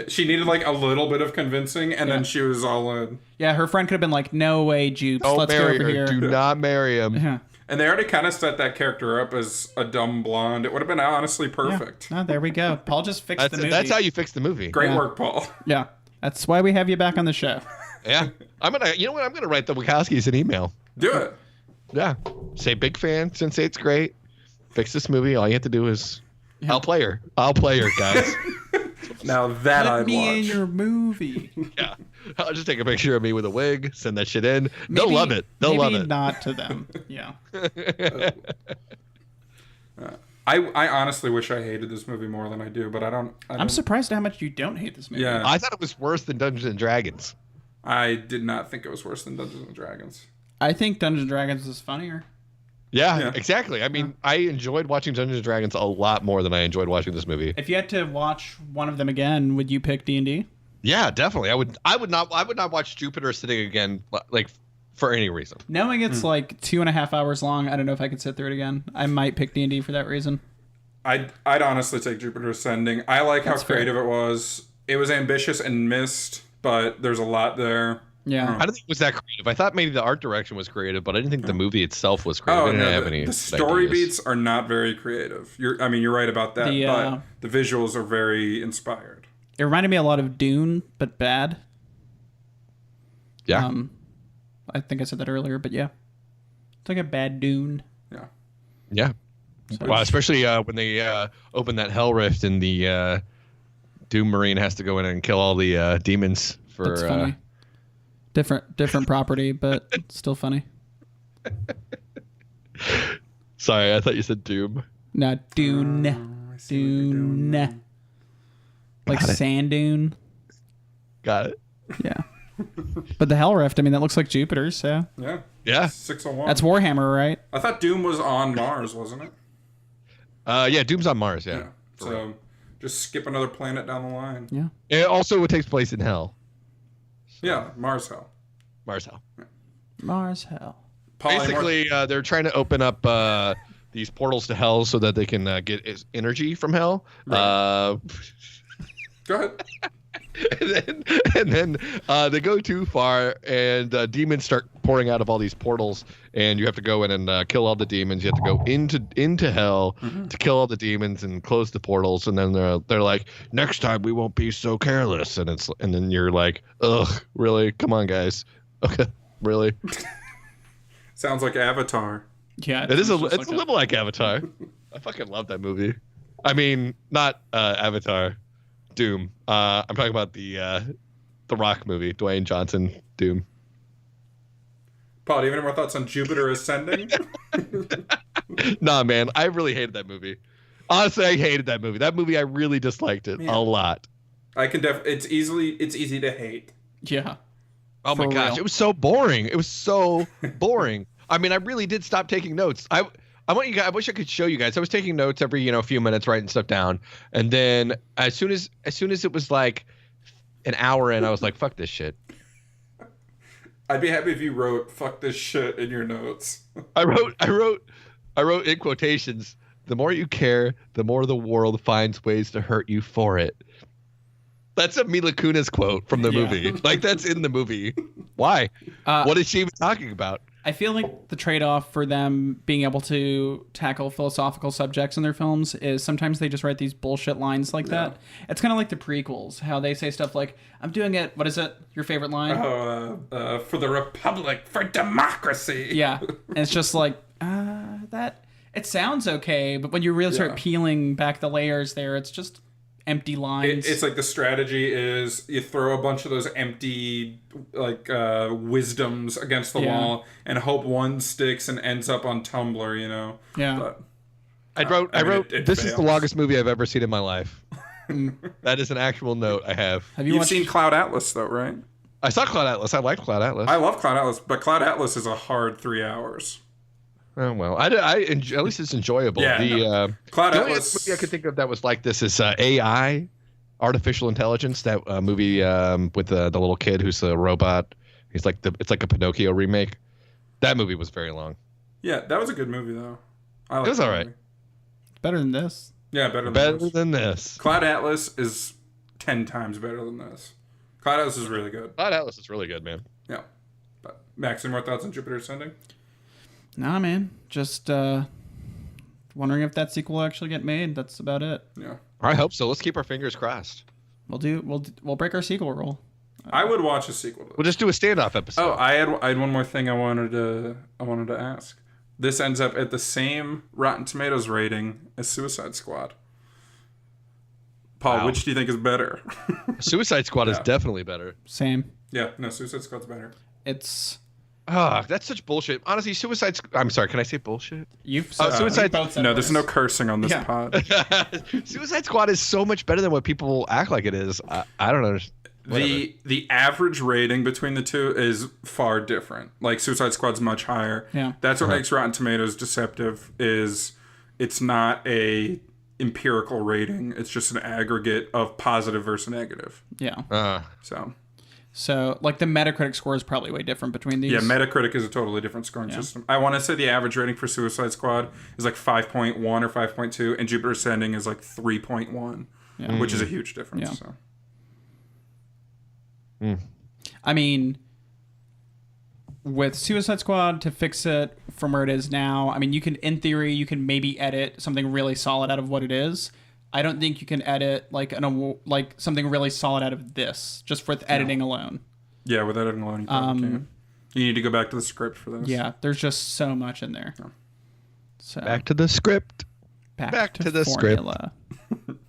She needed like a little bit of convincing, and then she was all in. Yeah, her friend could have been like, "No way, Jupes. Don't Let's go marry over her. here." Do not marry him. Yeah. And they already kind of set that character up as a dumb blonde. It would have been honestly perfect. Oh, there we go. Paul just fixed the movie. That's how you fix the movie. Great Yeah. work, Paul. Yeah, that's why we have you back on the show. Yeah. I'm gonna write the Wachowskis an email. Do it. Yeah. Say big fan, say it's great. Fix this movie. All you have to do is I'll play her, guys. Now that Let I'd me watch. in your movie. Yeah. I'll just take a picture of me with a wig, send that shit in. They'll love it. They'll love Maybe it. not to them. Yeah. I honestly wish I hated this movie more than I do, but I don't. I'm surprised at how much you don't hate this movie. Yeah. I thought it was worse than Dungeons and Dragons. I did not think it was worse than Dungeons and Dragons. I think Dungeons and Dragons is funnier. Yeah, exactly. I mean, I enjoyed watching Dungeons and Dragons a lot more than I enjoyed watching this movie. If you had to watch one of them again, would you pick D&D? Yeah, definitely. I would not watch Jupiter sitting again, like for any reason. Knowing it's like 2.5 hours long, I don't know if I could sit through it again. I might pick D&D for that reason. I'd honestly take Jupiter Ascending. I like how creative it was. It was ambitious and missed, but there's a lot there. Yeah. I don't think it was that creative. I thought maybe the art direction was creative, but I didn't think the movie itself was creative. Oh, I didn't no, have any the story ideas. beats are not very creative. You're right about that, but the visuals are very inspired. It reminded me a lot of Dune, but bad. Yeah. I think I said that earlier, but yeah. It's like a bad Dune. Yeah. Yeah. Well, especially when they open that hell rift and the Doom Marine has to go in and kill all the demons for. That's funny. Different property, but still funny. Sorry, I thought you said Doom. No, Dune. Dune. Like sand dune. Got it. Yeah. But the Hell Rift, I mean, that looks like Jupiter, so. Yeah. Yeah. 601. That's Warhammer, right? I thought Doom was on Mars, wasn't it? Yeah, Doom's on Mars, yeah. So just skip another planet down the line. Yeah. It also takes place in Hell. Yeah, Mars Hell. Mars Hell. Mars Hell. Basically, they're trying to open up these portals to Hell so that they can get energy from Hell. Right. Go ahead. and then they go too far, and demons start pouring out of all these portals, and you have to go in and kill all the demons. You have to go into hell to kill all the demons and close the portals. And then they're like, next time we won't be so careless. And then you're like, ugh, really? Come on, guys. Okay, really? Sounds like Avatar. Yeah. It's a little like Avatar. I fucking love that movie. I mean, not Avatar. Doom. I'm talking about the Rock movie, Dwayne Johnson, Doom. Paul, do you have any more thoughts on Jupiter Ascending? Nah, man, I really hated that movie. Honestly, I hated that movie. That movie, I really disliked it a lot. I can it's easy to hate. Yeah. Oh my For gosh, real. it was so boring. It was so boring. I mean, I really did stop taking notes. I want you guys. I wish I could show you guys. I was taking notes every few minutes, writing stuff down, and then as soon as it was like an hour in, I was like, "Fuck this shit." I'd be happy if you wrote "fuck this shit" in your notes. I wrote in quotations, "The more you care, the more the world finds ways to hurt you for it." That's a Mila Kunis quote from the movie. Like, that's in the movie. Why? What is she even talking about? I feel like the trade-off for them being able to tackle philosophical subjects in their films is sometimes they just write these bullshit lines like that. It's kind of like the prequels, how they say stuff like, "I'm doing it." What is it? Your favorite line? For the Republic, for democracy. Yeah. And it's just like, that... It sounds okay, but when you really start peeling back the layers there, it's just empty lines. It's like the strategy is you throw a bunch of those empty wisdoms against the wall and hope one sticks and ends up on Tumblr, Yeah. But, I wrote this fails. is the longest movie I've ever seen in my life. That is an actual note I have. You've seen Cloud Atlas though, right? I saw Cloud Atlas. I liked Cloud Atlas. I love Cloud Atlas, but Cloud Atlas is a hard 3 hours. Oh well, at least it's enjoyable. Yeah, Cloud the only Atlas. movie I could think of that was like this is AI, artificial intelligence. That movie with the little kid who's a robot. It's like a Pinocchio remake. That movie was very long. Yeah, that was a good movie though. It was all right. Better than this. Yeah, better than this. Cloud Atlas is 10 times better than this. Cloud Atlas is really good. Cloud Atlas is really good, man. Yeah. But Max, any more thoughts on Jupiter Ascending? Nah, man. Just wondering if that sequel will actually get made. That's about it. Yeah. I hope so. Let's keep our fingers crossed. We'll break our sequel rule. I would watch a sequel to this. We'll just do a standoff episode. Oh, I had one more thing I wanted to ask. This ends up at the same Rotten Tomatoes rating as Suicide Squad. Paul, Wow. which do you think is better? Suicide Squad is definitely better. Same. Yeah, no, Suicide Squad's better. It's... That's such bullshit. Honestly, I'm sorry, can I say bullshit? Suicide... No, there's no cursing on this pod. Suicide Squad is so much better than what people act like it is. I don't understand. The average rating between the two is far different. Like, Suicide Squad's much higher. Yeah. That's what makes Rotten Tomatoes deceptive, is it's not a empirical rating. It's just an aggregate of positive versus negative. Yeah. So, like, the Metacritic score is probably way different between these. Yeah, Metacritic is a totally different scoring system. I want to say the average rating for Suicide Squad is like 5.1 or 5.2, and Jupiter Ascending is like 3.1, which is a huge difference. Yeah. So. I mean, with Suicide Squad, to fix it from where it is now, I mean, in theory, you can maybe edit something really solid out of what it is. I don't think you can edit like something really solid out of this, just with editing alone. Yeah, with editing alone, you probably can't. You need to go back to the script for this. Yeah, there's just so much in there. Oh. So back to the script. Back to the formula. Script.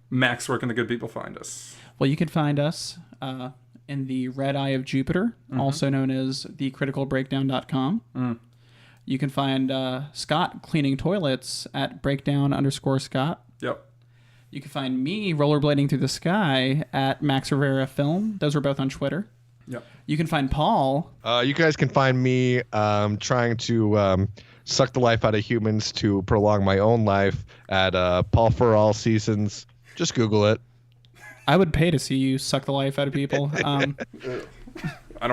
Max, where can the good people find us? Well, you can find us in the Red Eye of Jupiter, also known as thecriticalbreakdown.com. You can find Scott cleaning toilets at breakdown_Scott. Yep. You can find me rollerblading through the sky at Max Rivera Film. Those are both on Twitter. Yep. You can find Paul. You guys can find me trying to suck the life out of humans to prolong my own life at Paul4AllSeasons. Just Google it. I would pay to see you suck the life out of people. I don't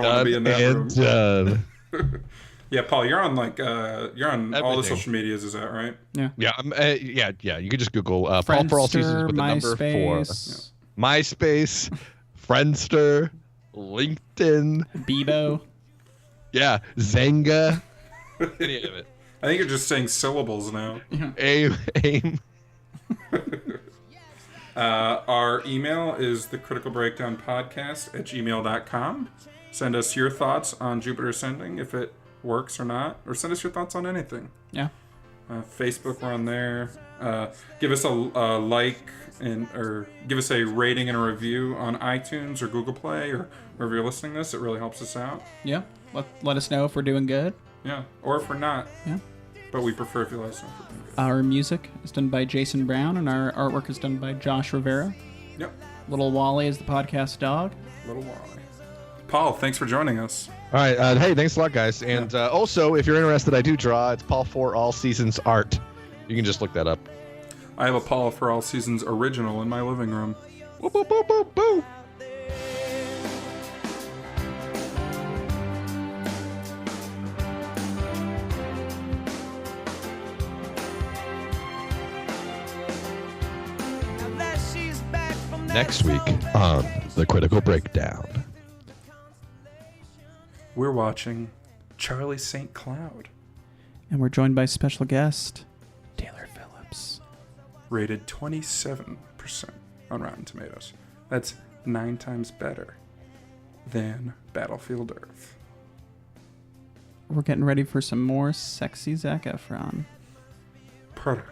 want to be in that room. Yeah, Paul, you're on Everything. all the social medias, is that right? Yeah. Yeah. You could just Google Paul4AllSeasons with the number 4. MySpace. MySpace, Friendster, LinkedIn, Bebo. Yeah, Zanga. Any of it. I think you're just saying syllables now. AIM. Our email is thecriticalbreakdownpodcast@gmail.com. Send us your thoughts on Jupiter Ascending, if it works or not, or send us your thoughts on anything. Yeah. Facebook, we're on there. Give us a like or give us a rating and a review on iTunes or Google Play or wherever you're listening to this. It really helps us out. Yeah. Let us know if we're doing good. Yeah, or if we're not. Yeah. But we prefer if you let us know if we're doing good. Our music is done by Jason Brown, and our artwork is done by Josh Rivera. Yep. Little Wally is the podcast dog. Little Wally. Paul, thanks for joining us. All right. Hey, thanks a lot, guys. And also, if you're interested, I do draw. It's Paul4AllSeasons art. You can just look that up. I have a Paul4AllSeasons original in my living room. Whoop, whoop, whoop, whoop, whoop. Next week on The Critical Breakdown. We're watching Charlie St. Cloud. And we're joined by special guest, Taylor Phillips. Rated 27% on Rotten Tomatoes. That's 9 times better than Battlefield Earth. We're getting ready for some more sexy Zac Efron. Product